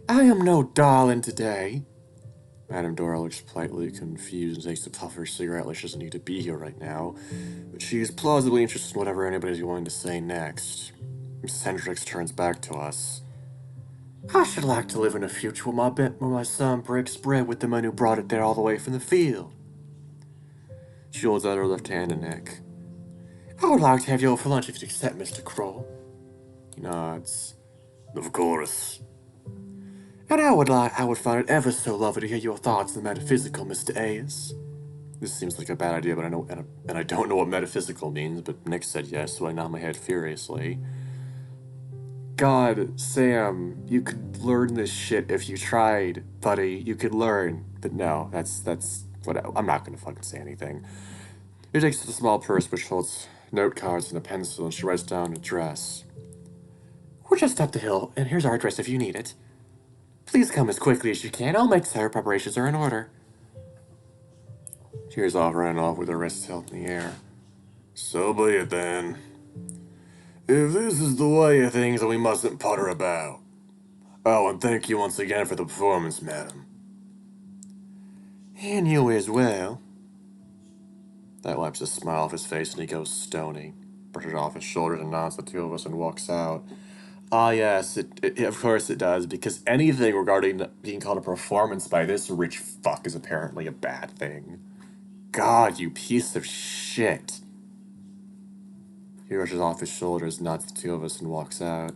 I am no darling today. Madame Dora looks politely confused and takes a puff of her cigarette like she doesn't need to be here right now, but she is plausibly interested in whatever anybody's going to say next. Mrs. Hendricks turns back to us. I should like to live in a future where my son breaks bread with the man who brought it there all the way from the field. She holds out her left hand to Nick. I would like to have you over for lunch if you'd accept, Mr. Kroll. He nods. Of course. And I would find it ever so lovely to hear your thoughts on the metaphysical, Mr. Ayers. This seems like a bad idea, but I don't know what metaphysical means, but Nick said yes, so I nod my head furiously. God, Sam, you could learn this shit if you tried, buddy. You could learn. But no, that's what I'm not gonna fucking say anything. She takes the small purse which holds note cards and a pencil, and she writes down an address. We're just up the hill, and here's our address if you need it. Please come as quickly as you can. I'll make sure preparations are in order. Tears off, ran off with her wrists held in the air. So be it then. If this is the way of things, then we mustn't putter about. Oh, and thank you once again for the performance, madam. And you as well. That wipes a smile off his face and he goes stony, brushes off his shoulders and nods to the two of us and walks out. Ah, yes, of course it does, because anything regarding being called a performance by this rich fuck is apparently a bad thing. God, you piece of shit. He rushes off his shoulders, nods to the two of us, and walks out.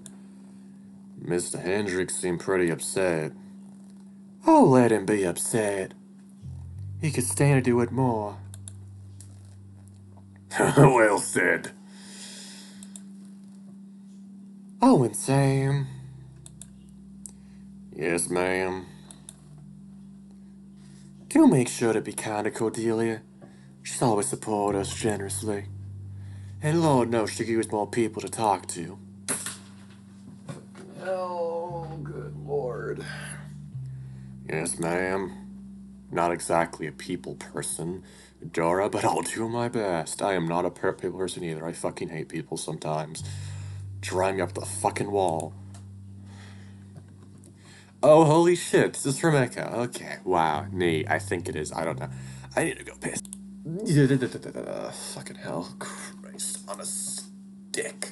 Mr. Hendricks seemed pretty upset. Oh, let him be upset. He could stand to do it more. Well said. Oh, and Sam. Yes, ma'am. Do make sure to be kind to Cordelia. She's always supported us generously. And Lord knows she gives more people to talk to. Oh, good Lord. Yes, ma'am. Not exactly a people person, Dora, but I'll do my best. I am not a people person either. I fucking hate people sometimes. Drive me up the fucking wall. Oh, holy shit, this is from Echo. Okay, wow, neat. I think it is. I don't know. I need to go piss. Fucking hell. Christ on a stick.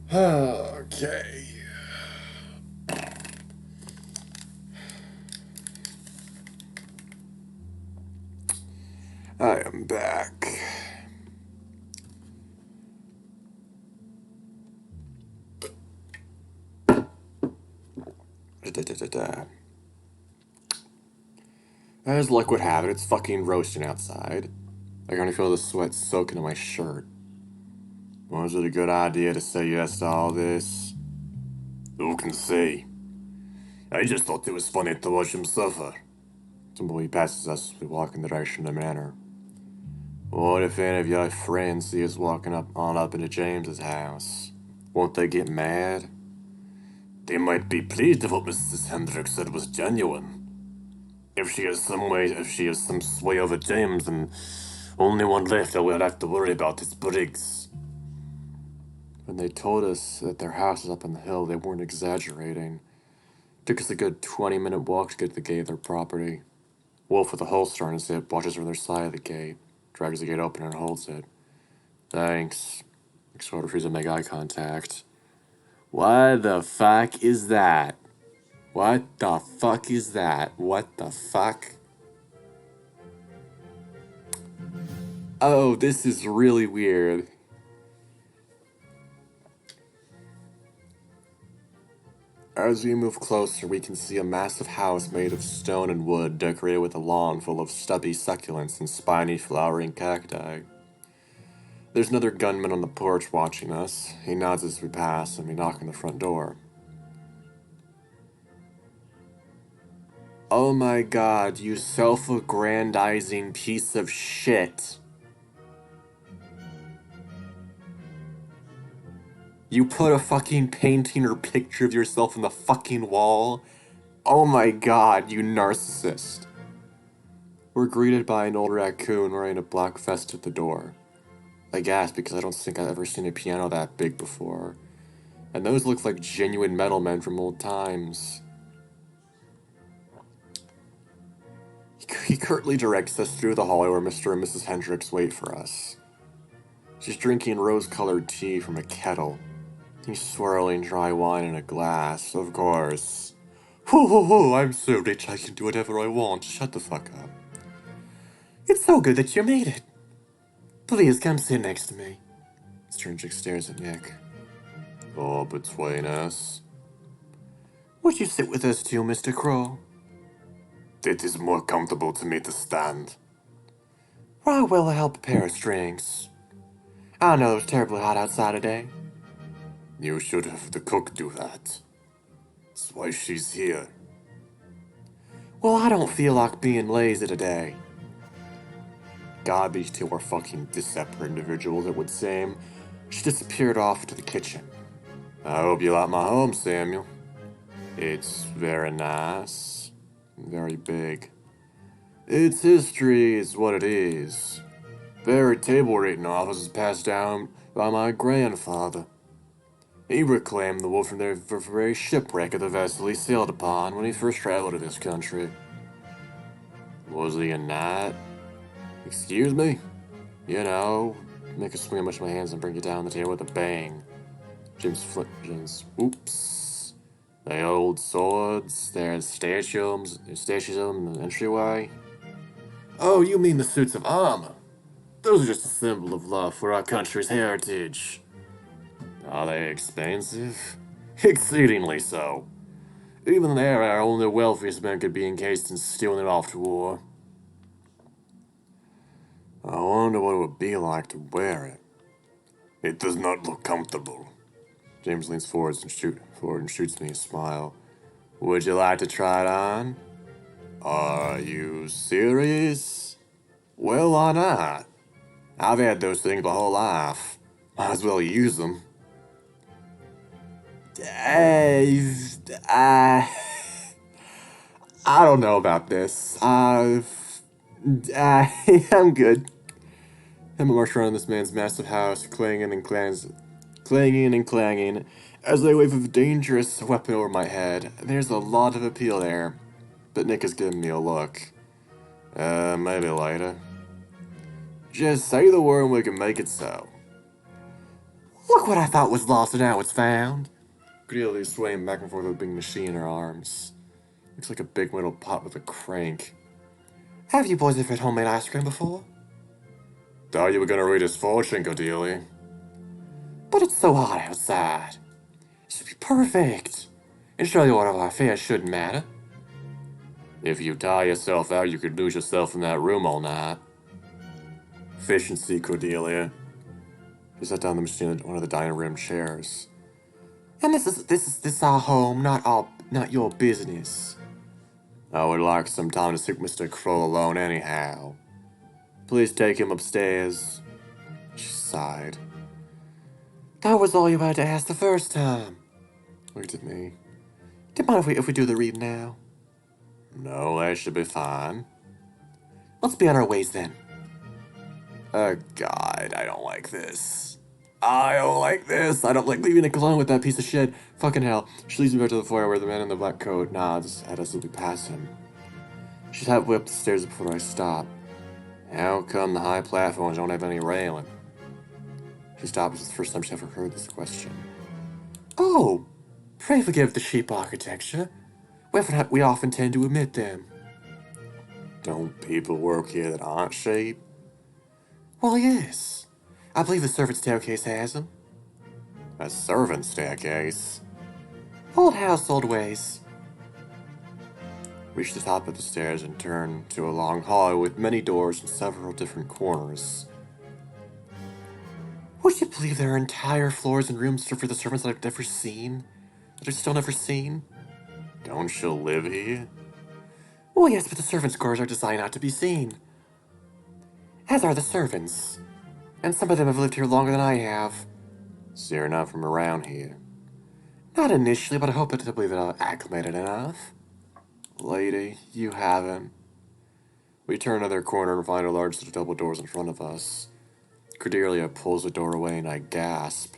Okay. I am back. As luck would have it, it's fucking roasting outside. I can feel the sweat soaking in my shirt. Was it a good idea to say yes to all this? Who can say? I just thought it was funny to watch him suffer. Some boy passes us as we walk in the direction of the manor. What if any of your friends see us walking up into James's house? Won't they get mad? They might be pleased if what Mrs. Hendricks said was genuine. If she has some sway over James, then only one left that we'll have to worry about is Briggs. When they told us that their house is up on the hill, they weren't exaggerating. Took us a good 20-minute walk to get to the gate of their property. Wolf with a holster on his hip watches from their side of the gate, drags the gate open and holds it. Thanks. Sort of refuses to make eye contact. What the fuck is that? What the fuck is that? What the fuck? Oh, this is really weird. As we move closer, we can see a massive house made of stone and wood, decorated with a lawn full of stubby succulents and spiny flowering cacti. There's another gunman on the porch watching us. He nods as we pass, and we knock on the front door. Oh my god, you self-aggrandizing piece of shit. You put a fucking painting or picture of yourself on the fucking wall? Oh my god, you narcissist. We're greeted by an old raccoon wearing a black vest at the door. I gasp because I don't think I've ever seen a piano that big before. And those look like genuine metal men from old times. He curtly directs us through the hallway where Mr. and Mrs. Hendricks wait for us. She's drinking rose-colored tea from a kettle. He's swirling dry wine in a glass, of course. Ho ho ho, I'm so rich I can do whatever I want. Shut the fuck up. It's so good that you made it. Please come sit next to me. Mr. Hendricks stares at Nick. Oh, between us. Would you sit with us too, Mr. Crow? It is more comfortable to me to stand. Why, well, I'll help prepare us drinks. I know it was terribly hot outside today. You should have the cook do that. That's why she's here. Well, I don't feel like being lazy today. God, these two are fucking separate individuals, it would seem. She disappeared off to the kitchen. I hope you like my home, Samuel. It's very nice. Very big. Its history is what it is. Very table reading office is passed down by my grandfather. He reclaimed the wood from the very shipwreck of the vessel he sailed upon when he first traveled to this country. Was he a knight? Excuse me? You know, make a swing of my hands and bring you down the table with a bang. Jim's, oops. The old swords, there's statues of them in the entryway. Oh, you mean the suits of armor? Those are just a symbol of love for our country's heritage. Are they expensive? Exceedingly so. Even there, our only wealthiest men could be encased in steel and off to war. I wonder what it would be like to wear it. It does not look comfortable. James leans forward and shoots me a smile. Would you like to try it on? Are you serious? Well, why not? I've had those things my whole life. Might as well use them. I don't know about this. I'm good. I'm march around this man's massive house, clanging and clanging, as they wave a dangerous weapon over my head. There's a lot of appeal there, but Nick is giving me a look. Maybe later. Just say the word and we can make it so. Look what I thought was lost and now it's found. Greedily swaying back and forth with a big machine in her arms. Looks like a big metal pot with a crank. Have you boys ever had homemade ice cream before? Thought you were gonna read his fortune, Cordelia. But it's so hot outside. It should be perfect. And surely one of our affairs shouldn't matter. If you tie yourself out, you could lose yourself in that room all night. Efficiency, Cordelia. He sat down the machine at one of the dining room chairs. And this is our home, not your business. I would like some time to sit with Mr. Crow alone anyhow. Please take him upstairs. She sighed. That was all you had to ask the first time. Looked at me. Do you mind if we do the read now? No, that should be fine. Let's be on our ways then. Oh, God, I don't like this. I don't like this. I don't like leaving Nick alone with that piece of shit. Fucking hell. She leads me back to the foyer where the man in the black coat nods at us as we pass him. She's halfway up the stairs before I stop. How come the high platforms don't have any railing? She stops. It's the first time she's ever heard this question. Oh, pray forgive the sheep architecture. We often tend to omit them. Don't people work here that aren't sheep? Well, yes. I believe the servant staircase has them. A servant staircase? Old household ways. Reach the top of the stairs and turn to a long hall with many doors and several different corners. Would you believe there are entire floors and rooms for the servants that I've never seen? That I've still never seen? Don't you live here? Oh yes, but the servants' quarters are designed not to be seen. As are the servants. And some of them have lived here longer than I have. So you're not from around here? Not initially, but I hope to believe that I've acclimated enough. Lady, you haven't. We turn another corner and find a large set of double doors in front of us. Cordelia pulls the door away and I gasp.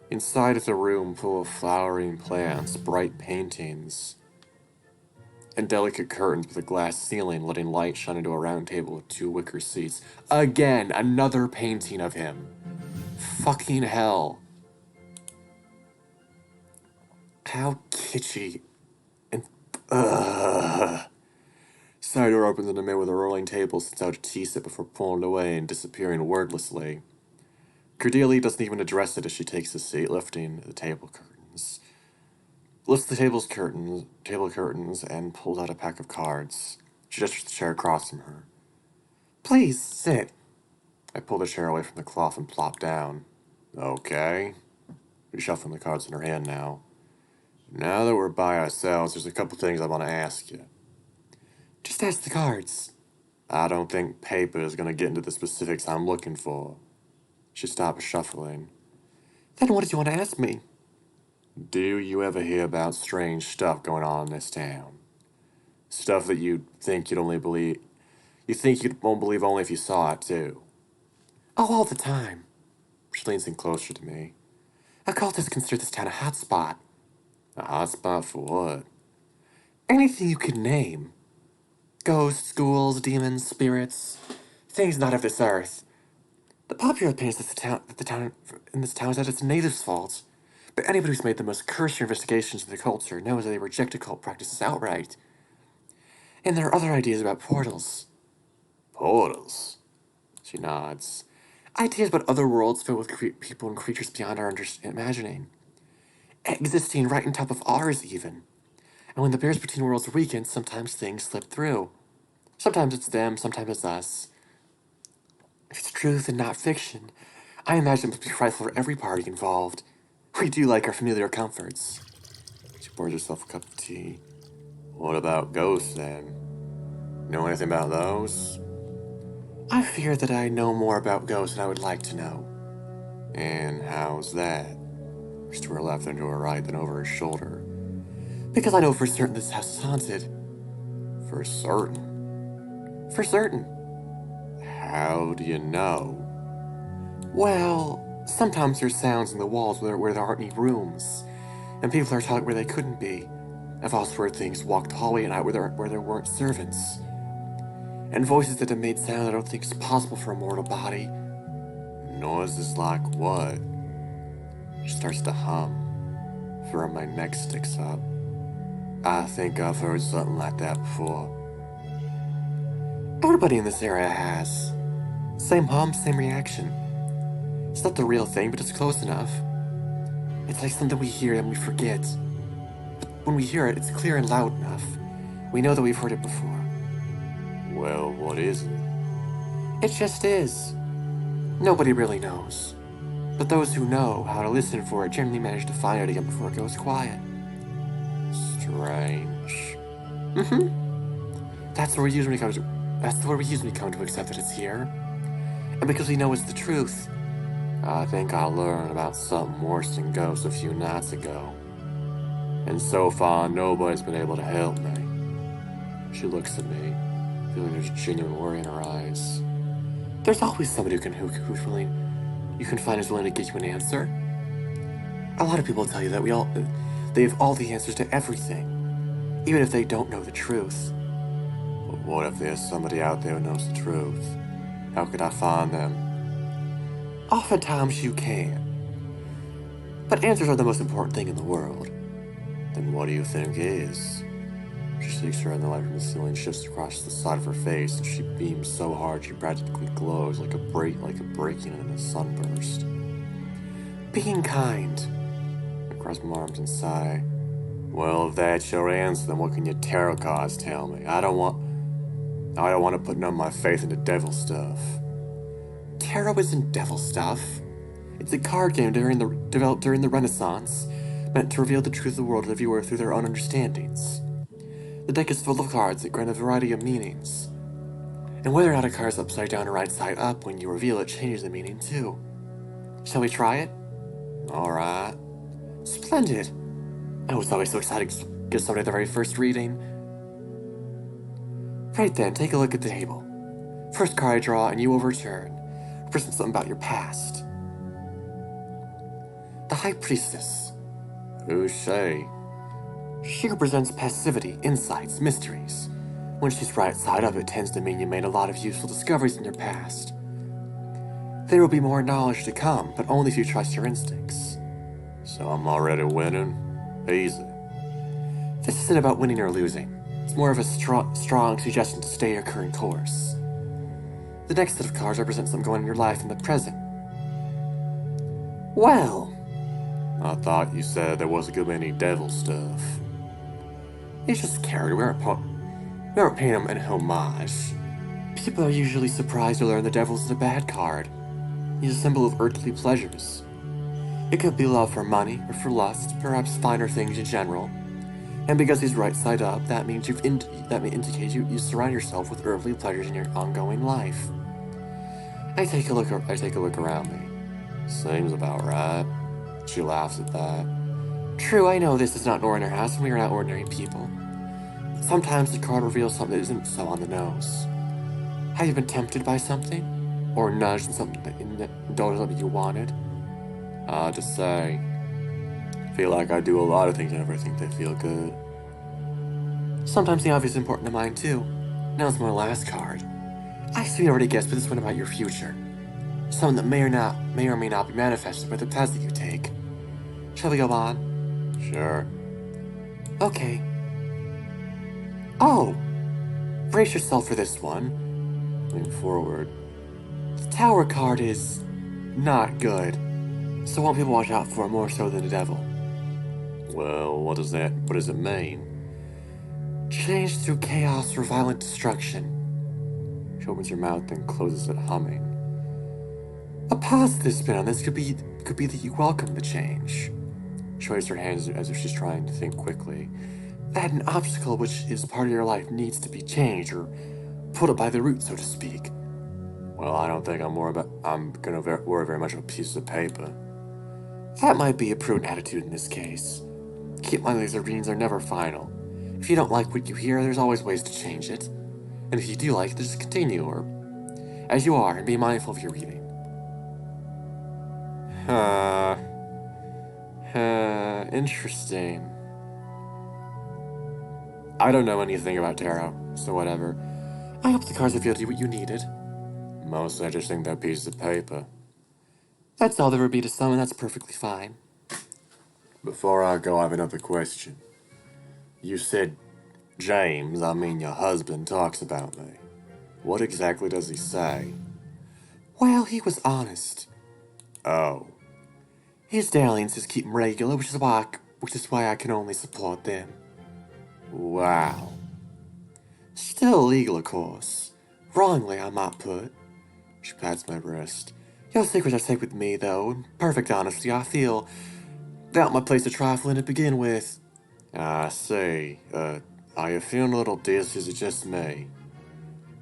Inside is a room full of flowering plants, bright paintings, and delicate curtains with a glass ceiling letting light shine into a round table with 2 wicker seats. Again, another painting of him. Fucking hell. How kitschy. And Side door opens and a man with a rolling table sits out a tea set before pulling it away and disappearing wordlessly. Cordelia doesn't even address it as she takes a seat, lifting the table curtains. Lifts the table curtains, and pulls out a pack of cards. She gestures the chair across from her. Please, sit. I pull the chair away from the cloth and plop down. Okay. Reshuffling the cards in her hand now. Now that we're by ourselves, there's a couple things I want to ask you. Just ask the cards. I don't think paper is going to get into the specifics I'm looking for. She stopped shuffling. Then what did you want to ask me? Do you ever hear about strange stuff going on in this town? Stuff that you think you'd only believe... You think you won't believe only if you saw it, too. Oh, all the time. She leans in closer to me. Occultists consider this town a hotspot. A hotspot for what? Anything you could name. Ghosts, ghouls, demons, spirits. Things not of this earth. The popular opinion is that the town in this town is that it's natives' fault. But anybody who's made the most cursory investigations into the culture knows that they reject occult practices outright. And there are other ideas about portals. Portals? She nods. Ideas about other worlds filled with people and creatures beyond our imagining. Existing right on top of ours, even. And when the barriers between worlds weaken, sometimes things slip through. Sometimes it's them, sometimes it's us. If it's truth and not fiction, I imagine it must be frightful for every party involved. We do like our familiar comforts. She pours herself a cup of tea. What about ghosts, then? Know anything about those? I fear that I know more about ghosts than I would like to know. And how's that? She's to her left and to her right, then over her shoulder. Because I know for certain this house is haunted. For certain? For certain. How do you know? Well, sometimes there's sounds in the walls where there aren't any rooms. And people are talking where they couldn't be. I've also heard things walk the hallway at night where there weren't servants. And voices that have made sound I don't think is possible for a mortal body. Noises like what? She starts to hum. Fur on my neck sticks up. I think I've heard something like that before. Everybody in this area has. Same hum, same reaction. It's not the real thing, but it's close enough. It's like something we hear and we forget. But when we hear it, it's clear and loud enough. We know that we've heard it before. Well, what is it? It just is. Nobody really knows. But those who know how to listen for it generally manage to find it again before it goes quiet. Strange. That's where we usually come to accept that it's here. And because we know it's the truth. I think I learned about something worse than ghosts a few nights ago. And so far, nobody's been able to help me. She looks at me, feeling there's genuine worry in her eyes. There's always somebody who's willing, you can find is willing to give you an answer. A lot of people tell you that they have all the answers to everything, even if they don't know the truth. But what if there's somebody out there who knows the truth? How could I find them? Oftentimes you can. But answers are the most important thing in the world. Then what do you think is? She sticks her hand the light from the ceiling, shifts across the side of her face, and she beams so hard she practically glows like a breaking in a sunburst. Being kind. I cross my arms and sigh. Well, if that's your answer, then what can your tarot cards tell me? I don't want to put none of my faith into devil stuff. Tarot isn't devil stuff. It's a card game developed during the Renaissance, meant to reveal the truth of the world to the viewer through their own understandings. The deck is full of cards that grant a variety of meanings. And whether or not a card is upside down or right side up when you reveal it changes the meaning too. Shall we try it? Alright. Splendid. I was always so excited to give somebody the very first reading. Right then, take a look at the table. First card I draw and you overturn represents something about your past. The High Priestess. Who's she? She represents passivity, insights, mysteries. When she's right side up, it tends to mean you made a lot of useful discoveries in your past. There will be more knowledge to come, but only if you trust your instincts. So I'm already winning? Easy. This isn't about winning or losing. It's more of a strong suggestion to stay your current course. The next set of cards represents something going on in your life in the present. Well, I thought you said there wasn't gonna be any devil stuff. it's just character. We aren't paying them an homage. People are usually surprised to learn the devil's a bad card. He's a symbol of earthly pleasures. It could be love for money or for lust, perhaps finer things in general. And because he's right side up, that means that may indicate you surround yourself with earthly pleasures in your ongoing life. I take a look around me. Seems about right. She laughs at that. True, I know this is not an ordinary house and we are not ordinary people. But sometimes the card reveals something that isn't so on the nose. Have you been tempted by something? Or nudged in something that indulged something you wanted? Hard to say. I feel like I do a lot of things whenever I think they feel good. Sometimes the obvious is important to mine too. Now it's my last card. I assume you already guessed, but this one about your future. Something that may or may not be manifested by the paths that you take. Shall we go on? Sure. Okay. Oh! Brace yourself for this one. Lean forward. The Tower card is not good. So won't people watch out for it more so than the devil? Well, what does it mean? Change through chaos or violent destruction. She opens her mouth and closes it, humming. A positive spin on this could be that you welcome the change. She raises her hands as if she's trying to think quickly. That an obstacle which is part of your life needs to be changed or pulled up by the root, so to speak. Well, I don't think I'm gonna worry very much about pieces of paper. That might be a prudent attitude in this case. Keep in mind these readings are never final. If you don't like what you hear, there's always ways to change it. And if you do like it, just continue, or as you are, and be mindful of your reading. Interesting. I don't know anything about tarot, so whatever. I hope the cards revealed you what you needed. Mostly I just think they're pieces of paper. That's all there would be to some, and that's perfectly fine. Before I go, I have another question. You said James, I mean your husband, talks about me. What exactly does he say? Well, he was honest. Oh. His dalliances keep him regular, which is why I can only support them. Wow. Still illegal, of course. Wrongly, I might put. She pats my wrist. Your secrets are safe with me, though. In perfect honesty, I feel that my place to trifling to begin with. Say, are you feeling a little dizzy? Is it just me?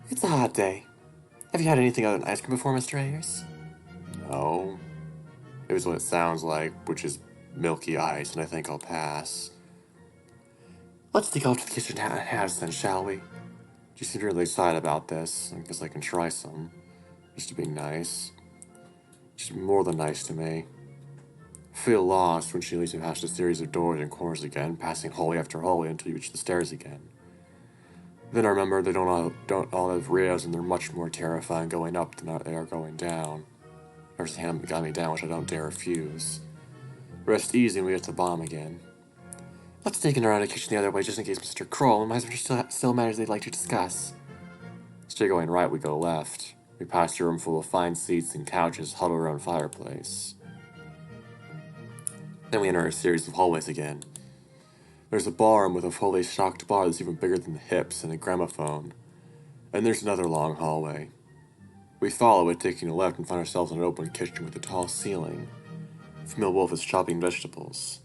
It's a hot day. Have you had anything other than ice cream before, Mr. Ayers? No. It was what it sounds like, which is milky ice, and I think I'll pass. Let's take off to the kitchen and have some, shall we? She seemed really excited about this. I guess I can try some. Just to be nice. She's more than nice to me. I feel lost when she leads me past a series of doors and corners again, passing hallway after hallway until you reach the stairs again. Then I remember they don't all have rails, and they're much more terrifying going up than they are going down. There's a hand that got me down, which I don't dare refuse. Rest easy and we get to the bottom again. Let's take an around the kitchen the other way, just in case Mr. Kroll and my husband still matters they'd like to discuss. Instead of going right, we go left. We pass a room full of fine seats and couches huddled around a fireplace. Then we enter a series of hallways again. There's a barroom with a fully stocked bar that's even bigger than the hips and a gramophone. And there's another long hallway. We follow it, taking a left, and find ourselves in an open kitchen with a tall ceiling. Female Wolf is chopping vegetables.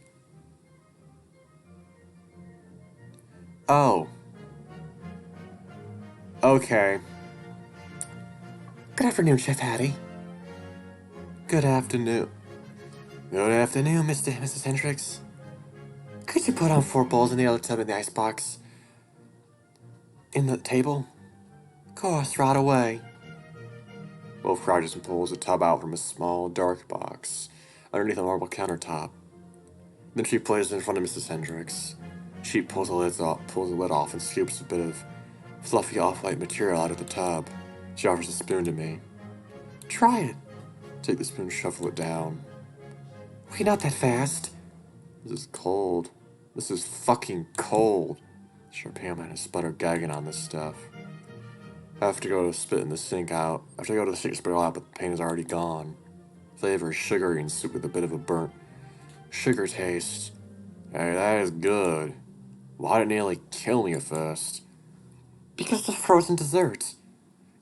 Oh. Okay. Good afternoon, Chef Hattie. Good afternoon. Good afternoon, Mrs. Hendricks. Could you put on 4 bowls in the other tub in the icebox? In the table? Of course, right away. Wolf crouches and pulls a tub out from a small, dark box underneath a marble countertop. Then she places it in front of Mrs. Hendricks. She pulls the lid off and scoops a bit of fluffy off-white material out of the tub. She offers a spoon to me. Try it. Take the spoon and shuffle it down. Wait, not that fast. This is cold. This is fucking cold. Sharp hammer and sputter gagging on this stuff. I have to go to spit in the sink out. I have to go to the sink to spit it out, but the pain is already gone. Flavor is sugary and soup with a bit of a burnt sugar taste. Hey, that is good. Why did it nearly kill me at first? Because it's frozen dessert.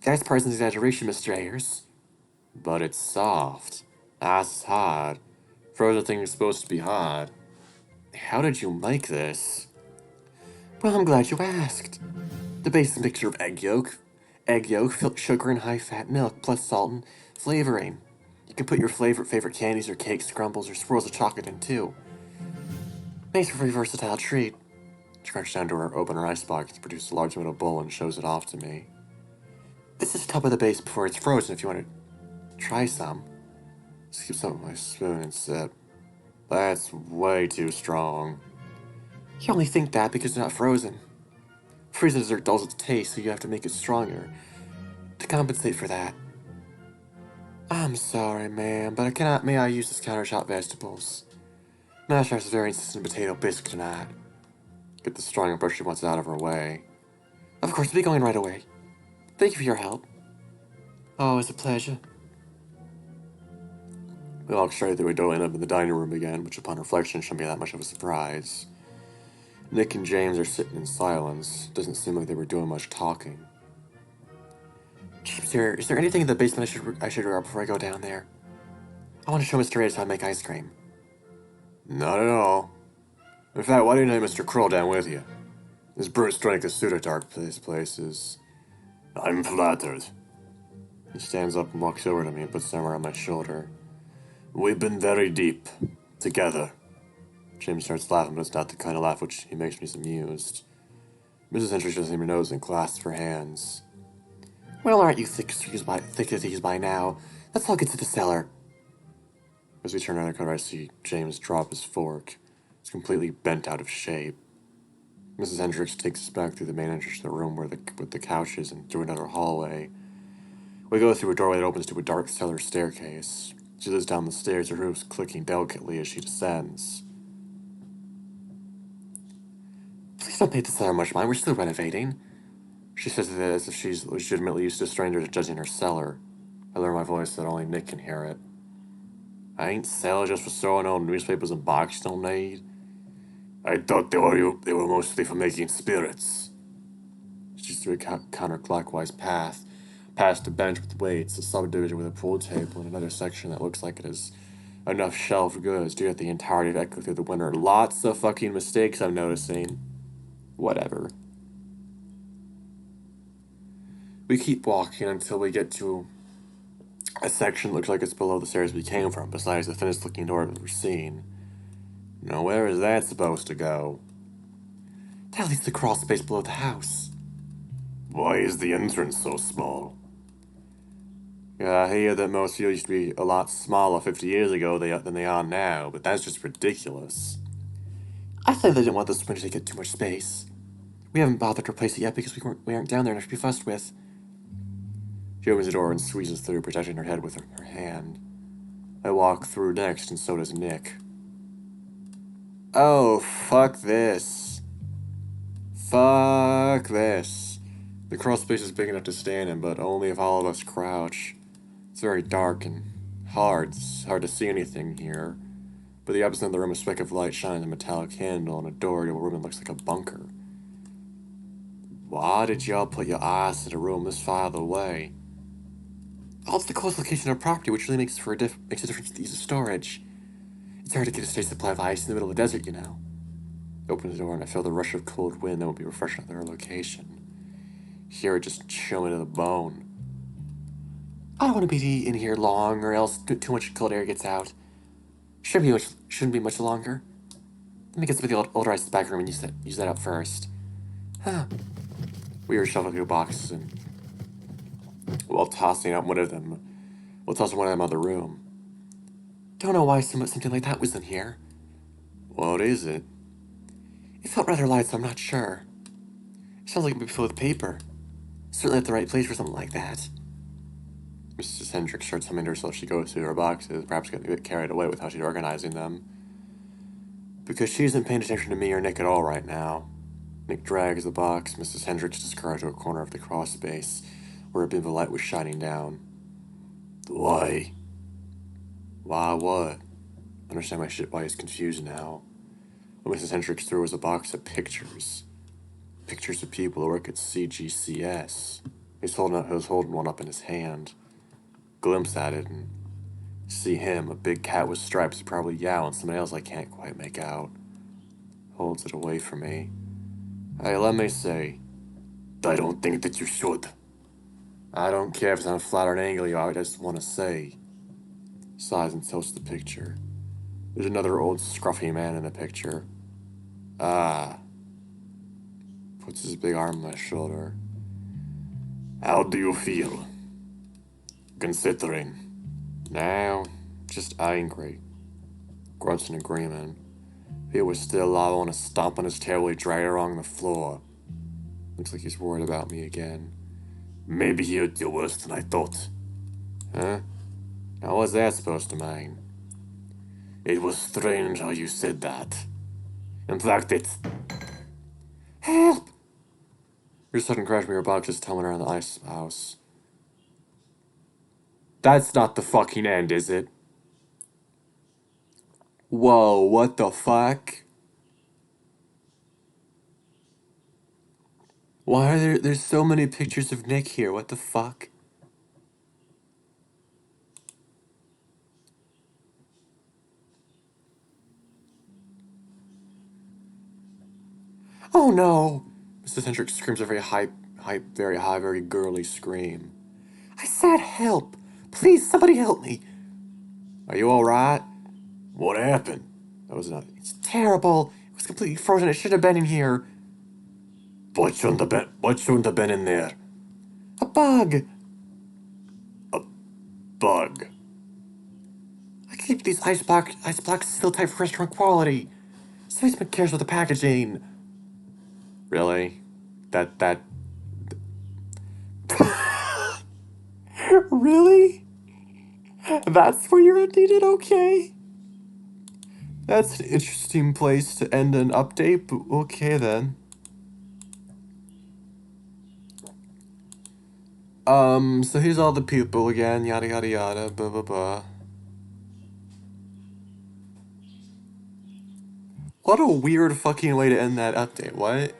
That's part an exaggeration, Mr. Ayers. But it's soft. That's hard. Frozen thing is supposed to be hard. How did you make this? Well, I'm glad you asked. The base is a mixture of egg yolk, sugar, and high-fat milk, plus salt and flavoring. You can put your favorite candies or cakes, crumbles, or swirls of chocolate in, too. Makes for a very versatile treat. She crouches down to her open her icebox to produce a large metal bowl and shows it off to me. This is the top of the base before it's frozen if you want to try some. Scoop some with my spoon and sip. That's way too strong. You only think that because it's not frozen. Freezing dessert dulls its taste, so you have to make it stronger to compensate for that. I'm sorry, ma'am, but may I use this counter shop vegetables? Master has a very insistent potato bisque tonight. Get the strong brush she wants out of her way. Of course, we'll be going right away. Thank you for your help. Oh, it's a pleasure. We walk straight through a door and end up in the dining room again, which upon reflection shouldn't be that much of a surprise. Nick and James are sitting in silence. Doesn't seem like they were doing much talking. James, is there anything in the basement I should grab before I go down there? I want to show Mr. Ayers how to make ice cream. Not at all. In fact, why didn't you have Mr. Kroll down with you? This brute strength is suited to our places. I'm flattered. He stands up and walks over to me and puts his arm around my shoulder. We've been very deep. Together. James starts laughing, but it's not the kind of laugh which he makes me amused. Mrs. Hendricks doesn't even notice and clasps her hands. Well, aren't you thick as these by now? Let's all get to the cellar. As we turn around the corner, I see James drop his fork. It's completely bent out of shape. Mrs. Hendricks takes us back through the main entrance to the room with the couches and through another hallway. We go through a doorway that opens to a dark cellar staircase. She lives down the stairs, her hooves clicking delicately as she descends. Please don't pay the cellar much mind, we're still renovating. She says it as if she's legitimately used to strangers judging her cellar. I lower my voice so that only Nick can hear it. I ain't selling just for throwing old newspapers and boxes don't need. I thought they were mostly for making spirits. She's through a counterclockwise path, past a bench with weights, a subdivision with a pool table, and another section that looks like it has enough shelved goods to get the entirety of Echo through the winter. Lots of fucking mistakes I'm noticing. Whatever. We keep walking until we get to a section that looks like it's below the stairs we came from, besides the thinnest looking door that we've seen. Now, where is that supposed to go? That leads to the crawl space below the house. Why is the entrance so small? Yeah, I hear that most fields used to be a lot smaller 50 years ago than they are now, but that's just ridiculous. I think they didn't want this winter to get too much space. We haven't bothered to replace it yet because we aren't down there enough to be fussed with. She opens the door and squeezes through, protecting her head with her hand. I walk through next, and so does Nick. Oh, fuck this. Fuck this. The crawl space is big enough to stand in, but only if all of us crouch. It's very dark and hard. It's hard to see anything here. But the opposite of the room, a speck of light shines a metallic candle on a door to a room that looks like a bunker. Why did y'all put your eyes in a room this far away? Oh, it's the close location of our property, which really makes a difference to the use of storage. It's hard to get a steady supply of ice in the middle of the desert, you know. I open the door and I feel the rush of cold wind that would be refreshing at their location. Here it just chill me to the bone. I don't want to be in here long, or else too much cold air gets out. Shouldn't be much longer. Let me get to the older ice back room and use that up first. Huh. We were shuffling through boxes and while tossing one of them out of the room. Don't know why something like that was in here. What is it? It felt rather light, so I'm not sure. It sounds like it would be filled with paper. Certainly at the right place for something like that. Mrs. Hendricks starts humming to herself. She goes through her boxes, perhaps getting a bit carried away with how she's organizing them. Because she isn't paying attention to me or Nick at all right now. Nick drags the box Mrs. Hendricks discards to a corner of the crawl space, where a beam of light was shining down. Why? Why what? I understand why he's confused now. What Mrs. Hendricks threw was a box of pictures. Pictures of people who work at CGCS. He was holding one up in his hand. Glimpse at it and see him, a big cat with stripes, he probably and somebody else I can't quite make out. Holds it away from me. Hey, let me see. I don't think that you should. I don't care if it's on a flat or an angle, I just want to say. Sighs and tilts the picture. There's another old scruffy man in the picture. Puts his big arm on my shoulder. How do you feel? Considering. Now, just angry. Grunts in agreement. If he was still alive, I want to stomp on his tail while he dragged her along the floor. Looks like he's worried about me again. Maybe he hurt you worse than I thought. Huh? Now what's that supposed to mean? It was strange how you said that. In fact, it's... Help! Your sudden crash from your box is tumbling around the ice house. That's not the fucking end, is it? Whoa, what the fuck? Why are there's so many pictures of Nick here? What the fuck? Oh no! Mrs. Hendricks screams a very very girly scream. I said help! Please, somebody help me! Are you alright? What happened? That was not... It's terrible! It was completely frozen. It should have been in here. What shouldn't have been in there? A bug! A bug? I keep these ice blocks still tight for restaurant quality. Somebody cares about the packaging. Really? That... Really? That's where you're ending it? Okay. That's an interesting place to end an update, but okay then. So here's all the people again, yada yada yada, blah blah blah. What a weird fucking way to end that update, what?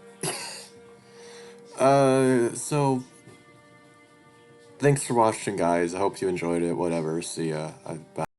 So thanks for watching, guys. I hope you enjoyed it. Whatever. See ya. Bye.